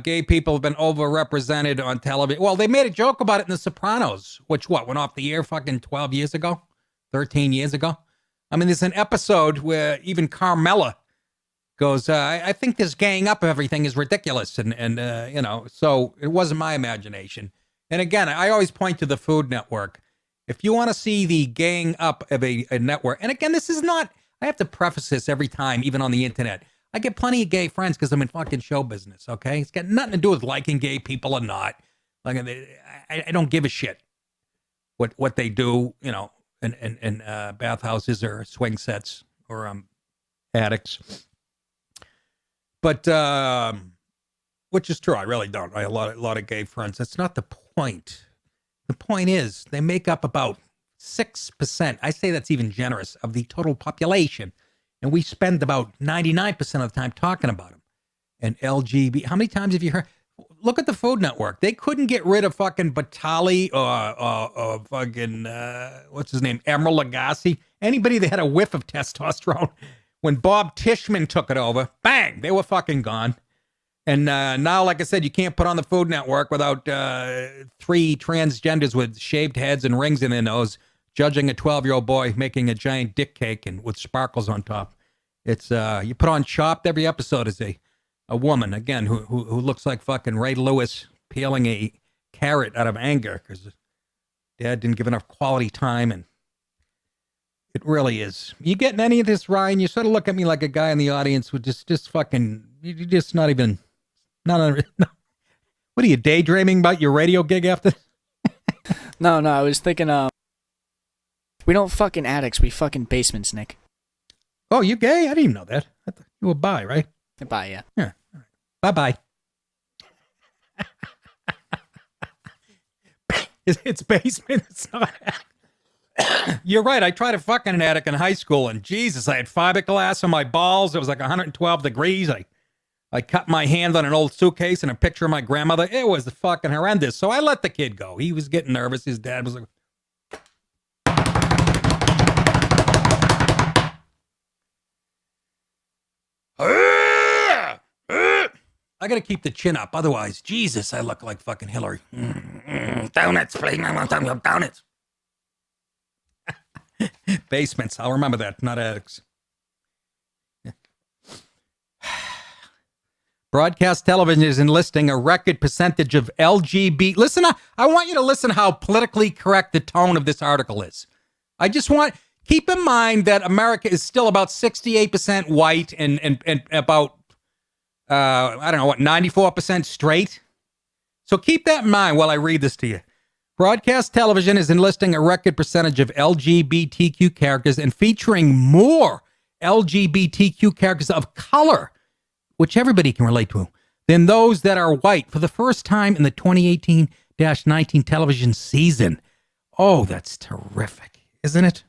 gay people have been overrepresented on television. Well, they made a joke about it in The Sopranos, which, went off the air fucking 12 years ago? 13 years ago? I mean, there's an episode where even Carmela goes, I think this gang up of everything is ridiculous. And you know, so it wasn't my imagination. And again, I always point to the Food Network. If you want to see the gang up of a network, and again, this is not, I have to preface this every time, even on the internet. I get plenty of gay friends because I'm in fucking show business, okay? It's got nothing to do with liking gay people or not. Like, I don't give a shit what they do, you know, in bathhouses or swing sets or attics. But, which is true, I really don't. I have a lot of gay friends. That's not the point. The point is, they make up about 6%. I say that's even generous of the total population. And we spend about 99% of the time talking about them. And LGBT, how many times have you heard? Look at the Food Network. They couldn't get rid of fucking Batali or fucking, what's his name, Emeril Lagasse. Anybody that had a whiff of testosterone. When Bob Tishman took it over, bang, they were fucking gone. And now, like I said, you can't put on the Food Network without 3 transgenders with shaved heads and rings in their nose judging a 12-year-old boy making a giant dick cake and with sparkles on top. It's you put on Chopped, every episode is a woman, again, who looks like fucking Ray Lewis peeling a carrot out of anger because dad didn't give enough quality time. And it really is. You getting any of this, Ryan? You sort of look at me like a guy in the audience who just fucking, you're just not even, no. What are you, daydreaming about your radio gig after? No, I was thinking, we don't fucking attics, we fucking basements, Nick. Oh, you gay? I didn't even know that. I thought you were bi, right? Bi, yeah. Yeah. All right. Bye-bye. It's basement. It's not. You're right. I tried to fuck in an attic in high school, and Jesus, I had fiberglass on my balls. It was like 112 degrees. I cut my hand on an old suitcase and a picture of my grandmother. It was fucking horrendous. So I let the kid go. He was getting nervous. His dad was like, I gotta keep the chin up. Otherwise, Jesus, I look like fucking Hillary. Donuts, please. I want some donuts. Basements. I'll remember that. Not attics. Broadcast television is enlisting a record percentage of LGBT. Listen, I want you to listen how politically correct the tone of this article is. I just want, keep in mind that America is still about 68% white and about, I don't know, what, 94% straight? So keep that in mind while I read this to you. Broadcast television is enlisting a record percentage of LGBTQ characters and featuring more LGBTQ characters of color, which everybody can relate to, than those that are white for the first time in the 2018-19 television season. Oh, that's terrific, isn't it?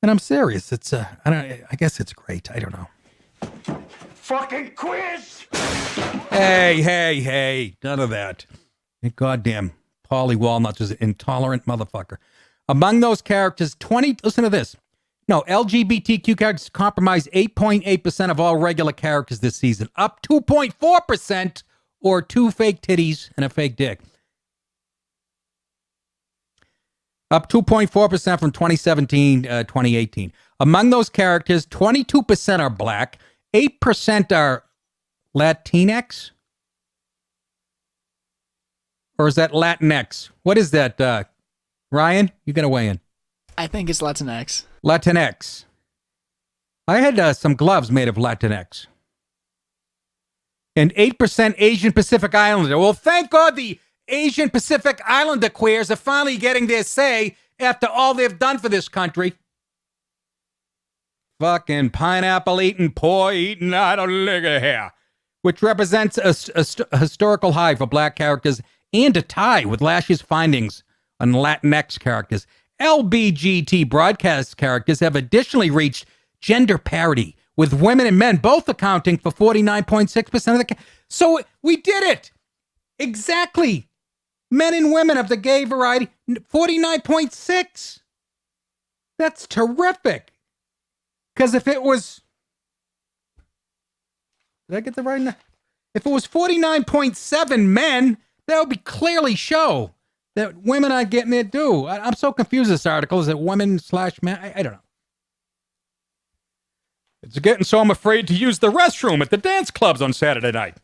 And I'm serious. It's I guess it's great. I don't know. Fucking quiz! Hey, none of that. Goddamn Paulie Walnuts is an intolerant motherfucker. Among those characters, listen to this. No, LGBTQ characters comprise 8.8% of all regular characters this season, up 2.4%, or 2 fake titties and a fake dick. Up 2.4% from 2017-2018. Among those characters, 22% are black, 8% are Latinx? Or is that Latinx? What is that, Ryan? You got to weigh in. I think it's Latinx. Latinx. I had some gloves made of Latinx. And 8% Asian Pacific Islander. Well, thank God the Asian Pacific Islander queers are finally getting their say after all they've done for this country. Fucking pineapple eating, poi eating, I don't look at here. Which represents a historical high for black characters and a tie with last year's findings on Latinx characters. LBGT broadcast characters have additionally reached gender parity, with women and men both accounting for 49.6% of the... So we did it! Exactly! Men and women of the gay variety, 49.6! That's terrific! Because if it was... Did I get the right number? If it was 49.7 men, that would be clearly show that women aren't getting their due. I'm so confused with this article. Is it women/men? I don't know. It's getting so I'm afraid to use the restroom at the dance clubs on Saturday night.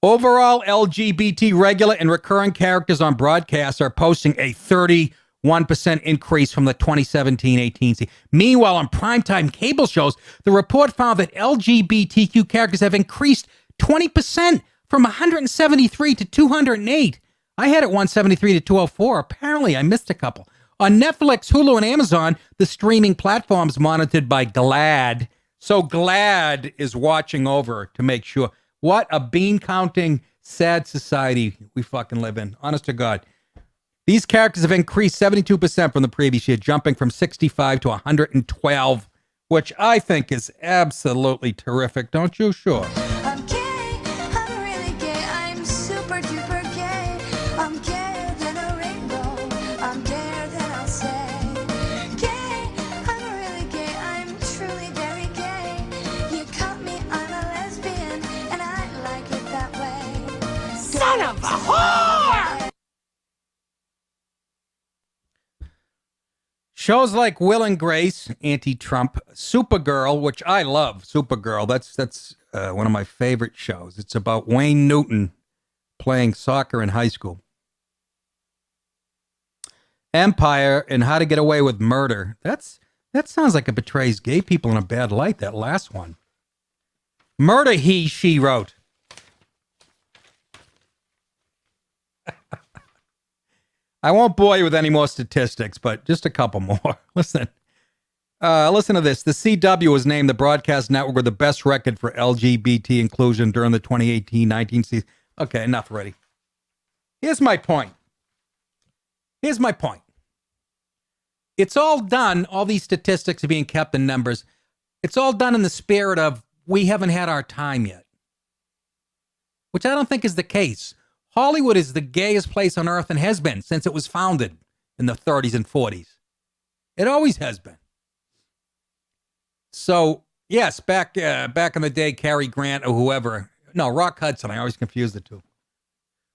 Overall, LGBT regular and recurring characters on broadcasts are posting a 31% increase from the 2017-18 season. Meanwhile, on primetime cable shows, the report found that LGBTQ characters have increased 20% from 173 to 208. I had it 173 to 204. Apparently, I missed a couple. On Netflix, Hulu, and Amazon, the streaming platforms monitored by GLAAD. So GLAAD is watching over to make sure. What a bean-counting, sad society we fucking live in. Honest to God. These characters have increased 72% from the previous year, jumping from 65 to 112, which I think is absolutely terrific. Don't you? Sure. I'm gay, I'm really gay, I'm super duper gay. I'm gayer than a rainbow, I'm gayer than I'll say. Gay, I'm really gay, I'm truly very gay. You caught me, I'm a lesbian, and I like it that way. Son of a whore! Shows like Will and Grace, anti-Trump, Supergirl, which I love. Supergirl, that's one of my favorite shows. It's about Wayne Newton playing soccer in high school. Empire and How to Get Away with Murder. That sounds like it betrays gay people in a bad light, that last one. Murder, she wrote. I won't bore you with any more statistics, but just a couple more. Listen to this. The CW was named the broadcast network with the best record for LGBT inclusion during the 2018-19 season. Okay, enough already. Here's my point. It's all done, all these statistics are being kept in numbers. It's all done in the spirit of we haven't had our time yet, which I don't think is the case. Hollywood is the gayest place on earth and has been since it was founded in the 30s and 40s. It always has been. So, yes, back in the day, Cary Grant or whoever. No, Rock Hudson. I always confuse the two.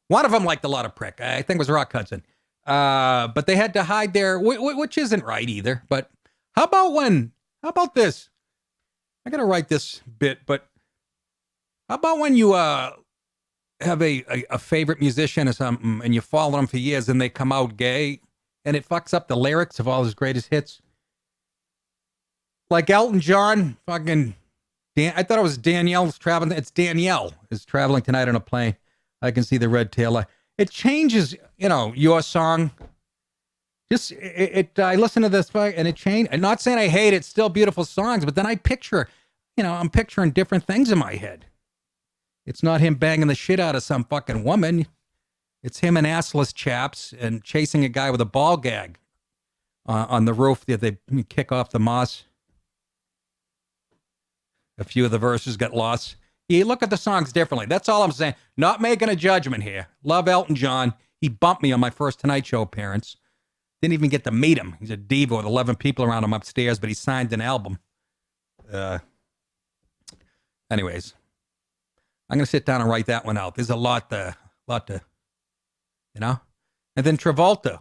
One of them liked a lot of prick. I think it was Rock Hudson. But they had to hide their, which isn't right either. But how about this? I got to write this bit, but how about when you have a favorite musician or something and you follow them for years and they come out gay and it fucks up the lyrics of all his greatest hits? Like Elton John, fucking I thought it was Danielle's traveling. It's Danielle is traveling tonight on a plane. I can see the red tail light. It changes, your song. Just I listen to this and it changed. I'm not saying I hate it. It's still beautiful songs, but then I picture, I'm picturing different things in my head. It's not him banging the shit out of some fucking woman. It's him and assless chaps and chasing a guy with a ball gag on the roof that they kick off the moss. A few of the verses got lost. You look at the songs differently. That's all I'm saying. Not making a judgment here. Love Elton John. He bumped me on my first Tonight Show appearance. Didn't even get to meet him. He's a diva with 11 people around him upstairs, but he signed an album. Anyways. I'm going to sit down and write that one out. There's a lot to, And then Travolta,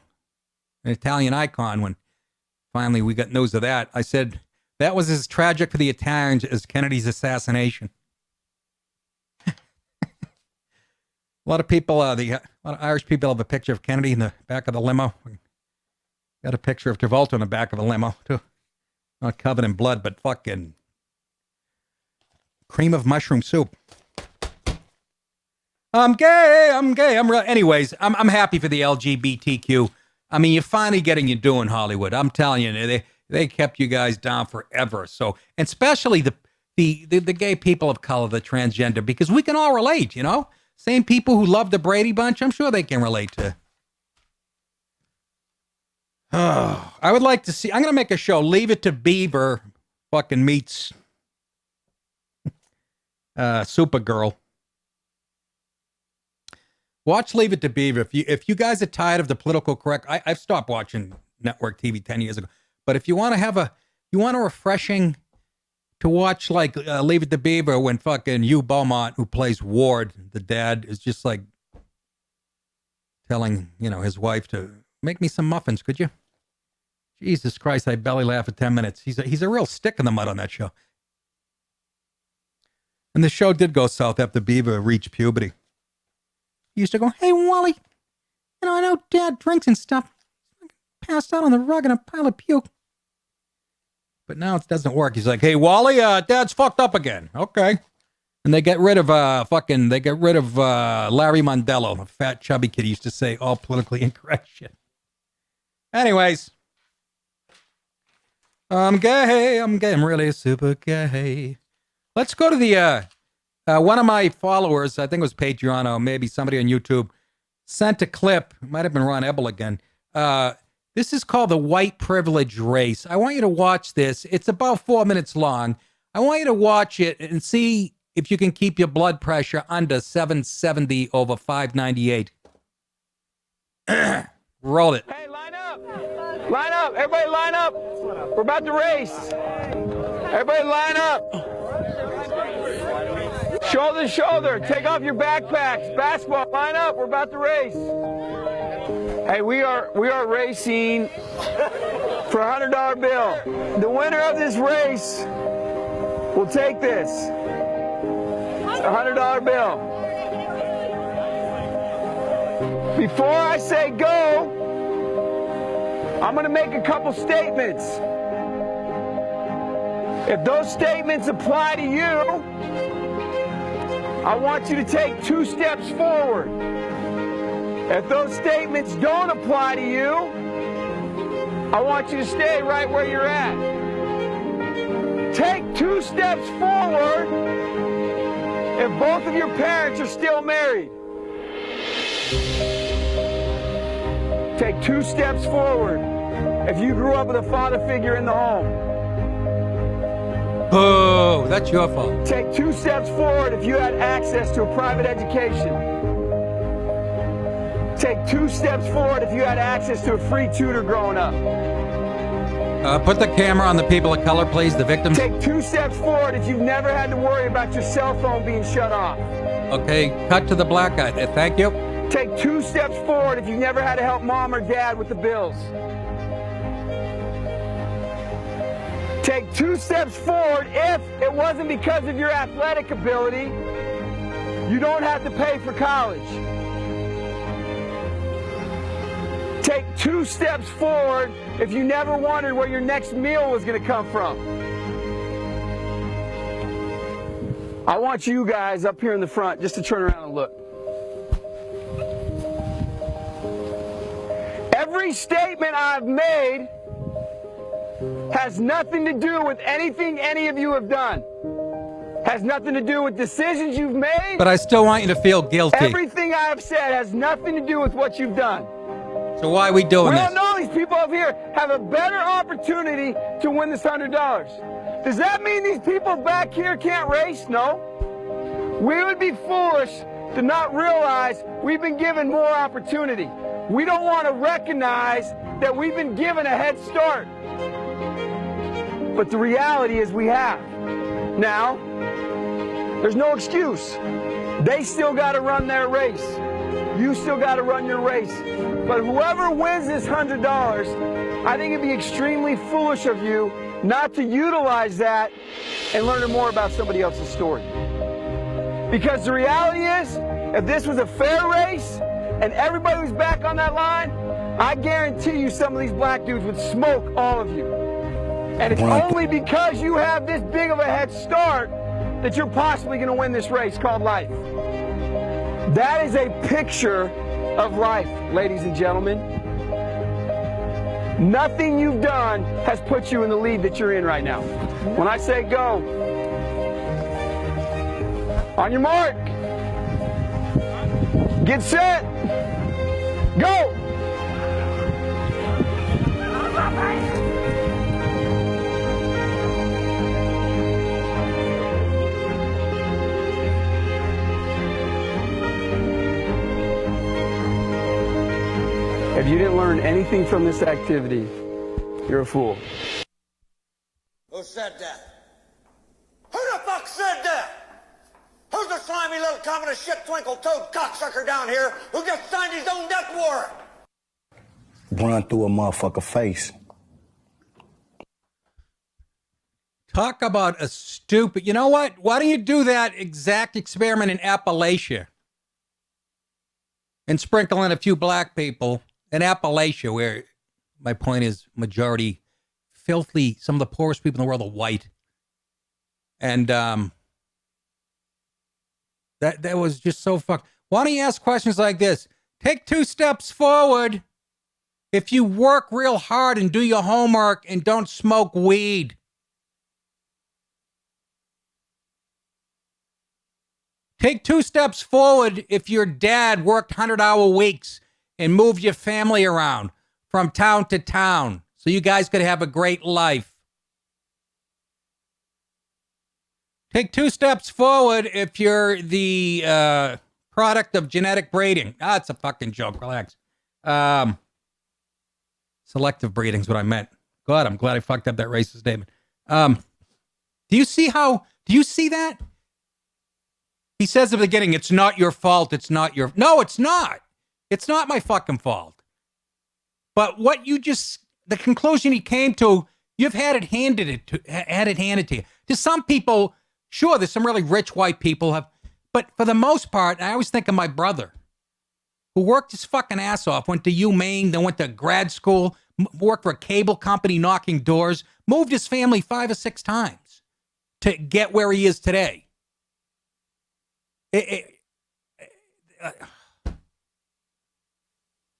an Italian icon, when finally we got news of that, I said, that was as tragic for the Italians as Kennedy's assassination. A lot of people, a lot of Irish people have a picture of Kennedy in the back of the limo. Got a picture of Travolta in the back of a limo, too. Not covered in blood, but fucking cream of mushroom soup. I'm gay. Anyways, I'm happy for the LGBTQ. I mean, you're finally getting your due in Hollywood. I'm telling you, they kept you guys down forever. So, and especially the gay people of color, the transgender, because we can all relate, Same people who love the Brady Bunch, I'm sure they can relate to. Oh, I would like to see, I'm going to make a show, Leave It to Beaver fucking meets Supergirl. Watch Leave It to Beaver. If you guys are tired of the political correct, I've stopped watching network TV 10 years ago. But if you want to have a refreshing to watch, like Leave It to Beaver, when fucking Hugh Beaumont, who plays Ward, the dad, is just like telling his wife to make me some muffins, could you? Jesus Christ, I belly laugh for 10 minutes. He's a real stick in the mud on that show. And the show did go south after Beaver reached puberty. He used to go, "Hey, Wally, I know Dad drinks and stuff. Passed out on the rug in a pile of puke." But now it doesn't work. He's like, "Hey, Wally, Dad's fucked up again." Okay. And they get rid of Larry Mondello, a fat, chubby kid. He used to say all politically incorrect shit. Anyways. I'm gay. I'm really super gay. Let's go to the, one of my followers, I think it was Patreon or maybe somebody on YouTube, sent a clip. It might have been Ron Ebel again. This is called the white privilege race. I want you to watch this. It's about 4 minutes long. I want you to watch it and see if you can keep your blood pressure under 770 over 598. Roll it. Hey, line up. Line up. Everybody line up. We're about to race. Everybody line up. Shoulder to shoulder. Take off your backpacks. Basketball, line up. We're about to race. Hey, we are racing for a $100 bill. The winner of this race will take this. It's a $100 bill. Before I say go, I'm going to make a couple statements. If those statements apply to you, I want you to take 2 steps forward. If those statements don't apply to you, I want you to stay right where you're at. Take 2 steps forward if both of your parents are still married. Take 2 steps forward if you grew up with a father figure in the home. Oh, that's your fault. Take 2 steps forward if you had access to a private education. Take 2 steps forward if you had access to a free tutor growing up. Put the camera on the people of color, please, the victims. Take 2 steps forward if you've never had to worry about your cell phone being shut off. Okay, cut to the black guy. Thank you. Take 2 steps forward if you've never had to help mom or dad with the bills. Take 2 steps forward if it wasn't because of your athletic ability, you don't have to pay for college. Take 2 steps forward if you never wondered where your next meal was going to come from. I want you guys up here in the front just to turn around and look. Every statement I've made has nothing to do with anything any of you have done. Has nothing to do with decisions you've made. But I still want you to feel guilty. Everything I have said has nothing to do with what you've done. So why are we doing this? We all know these people up here have a better opportunity to win this $100. Does that mean these people back here can't race? No. We would be foolish to not realize we've been given more opportunity. We don't want to recognize that we've been given a head start. But the reality is we have. Now, there's no excuse. They still got to run their race. You still got to run your race. But whoever wins this $100, I think it'd be extremely foolish of you not to utilize that and learn more about somebody else's story. Because the reality is, if this was a fair race and everybody was back on that line, I guarantee you some of these black dudes would smoke all of you. And it's only because you have this big of a head start that you're possibly going to win this race called life. That is a picture of life, ladies and gentlemen. Nothing you've done has put you in the lead that you're in right now. When I say go, on your mark, get set, go! If you didn't learn anything from this activity, you're a fool. Who said that? Who the fuck said that? Who's the slimy little communist shit twinkle-toed cocksucker down here who just signed his own death warrant? Run through a motherfucker face. Talk about a stupid... You know what? Why don't you do that exact experiment in Appalachia? And sprinkle in a few black people in Appalachia, where my point is majority filthy, some of the poorest people in the world are white. And that was just so fucked. Why don't you ask questions like this? Take 2 steps forward if you work real hard and do your homework and don't smoke weed. Take 2 steps forward if your dad worked 100-hour weeks and moved your family around from town to town so you guys could have a great life. Take 2 steps forward if you're the product of genetic breeding. It's a fucking joke. Relax. Selective breeding is what I meant. God, I'm glad I fucked up that racist statement. Do you see that? He says at the beginning, it's not your fault. It's not your... No, it's not. It's not my fucking fault. But what you just... The conclusion he came to, you've had it handed to you. To some people, sure, there's some really rich white people have... But for the most part, I always think of my brother, who worked his fucking ass off, went to UMaine, then went to grad school, worked for a cable company knocking doors, moved his family 5 or 6 times to get where he is today.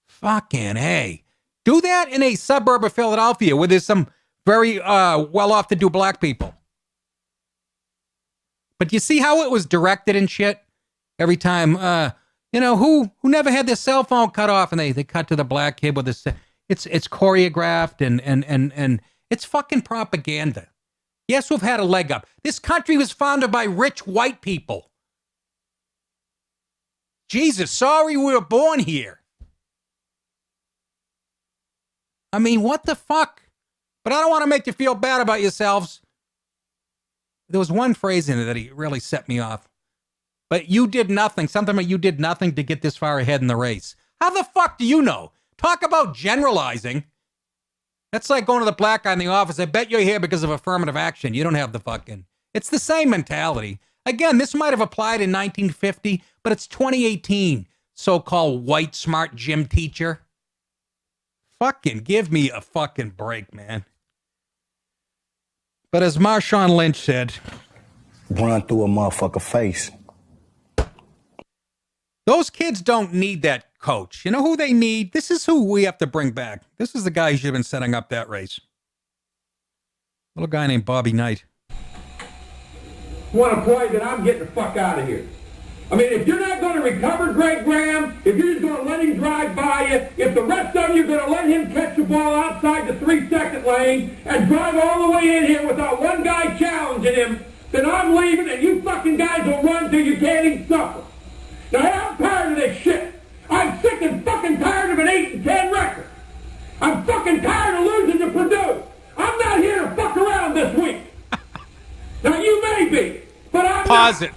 Fucking hey. Do that in a suburb of Philadelphia where there's some very well-off-to-do black people. But you see how it was directed and shit? Every time, who never had their cell phone cut off and they cut to the black kid with this. It's choreographed and it's fucking propaganda. Yes, we've had a leg up. This country was founded by rich white people. Jesus, sorry we were born here. I mean, what the fuck? But I don't want to make you feel bad about yourselves. There was one phrase in it that he really set me off. But you did nothing. Something like you did nothing to get this far ahead in the race. How the fuck do you know? Talk about generalizing. That's like going to the black guy in the office. I bet you're here because of affirmative action. You don't have the fucking... It's the same mentality. Again, this might have applied in 1950, but it's 2018. So-called white smart gym teacher. Fucking give me a fucking break, man. But as Marshawn Lynch said... Run through a motherfucker face. Those kids don't need that coach. You know who they need? This is who we have to bring back. This is the guy who should have been setting up that race. Little guy named Bobby Knight. Want to play, then I'm getting the fuck out of here. I mean, if you're not going to recover Greg Graham, if you're just going to let him drive by you, if the rest of you are going to let him catch the ball outside the 3-second lane and drive all the way in here without one guy challenging him, then I'm leaving and you fucking guys will run till you can't even suffer. Now, I'm tired of this shit. I'm sick and fucking tired of an 8-10 record. I'm fucking tired of losing to Purdue. I'm not here to fuck around this week. Now, you may be, but I'm Pause not. it.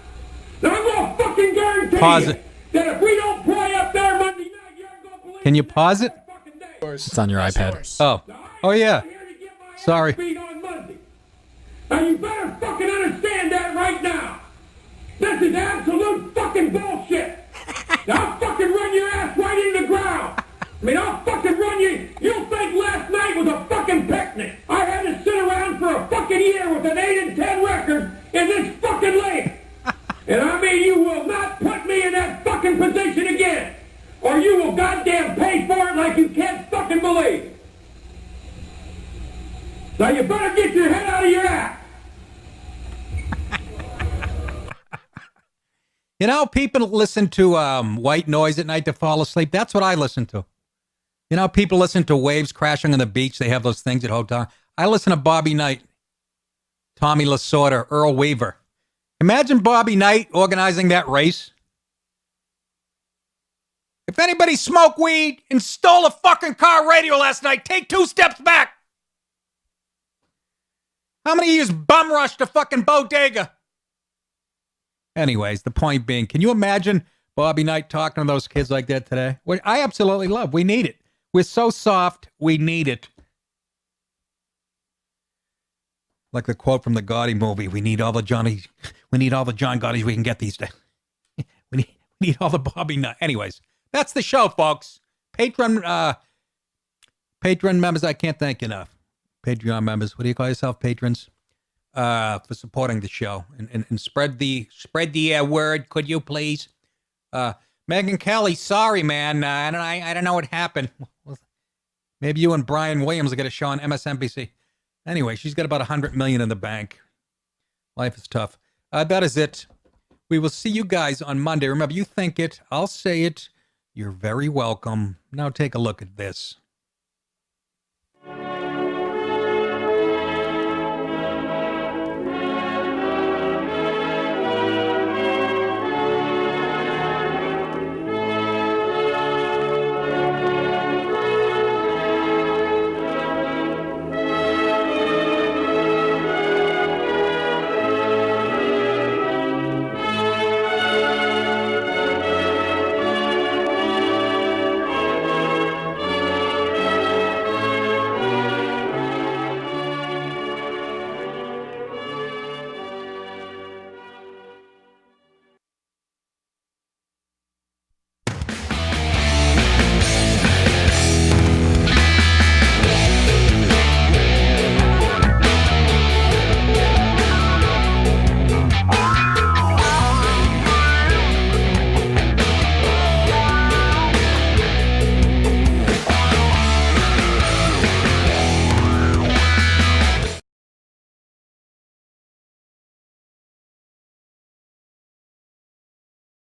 Now, I'm going to fucking guarantee Pause you it. that if we don't play up there Monday night, you ain't going to believe Can you pause it? It's on your iPad. Oh yeah. Sorry. Now, you better fucking understand that right now. This is absolute fucking bullshit. Now, I'll fucking run your ass right into the ground. I mean, I'll fucking run you. You'll think last night was a fucking picnic. I had to sit around for a fucking year with an 8-10 record in this fucking league. And I mean, you will not put me in that fucking position again. Or you will goddamn pay for it like you can't fucking believe. Now, you better get your head out of your ass. You know, people listen to white noise at night to fall asleep. That's what I listen to. You know, people listen to waves crashing on the beach. They have those things at hotel. I listen to Bobby Knight, Tommy Lasorda, Earl Weaver. Imagine Bobby Knight organizing that race. If anybody smoked weed and stole a fucking car radio last night, take 2 steps back. How many of you bum rushed a fucking bodega? Anyways, the point being, can you imagine Bobby Knight talking to those kids like that today? Which I absolutely love. We need it. We're so soft. We need it. Like the quote from the Gotti movie, we need all the John Gottis we can get these days. we need all the Bobby Nut. Anyways, that's the show, folks. Patreon members, I can't thank you enough. Patreon members, what do you call yourself, patrons? For supporting the show and spread the word, could you please? Megyn Kelly, sorry, man. I don't know what happened. Maybe you and Brian Williams will get a show on MSNBC. Anyway, she's got about $100 million in the bank. Life is tough. That is it. We will see you guys on Monday. Remember, you think it, I'll say it. You're very welcome. Now take a look at this.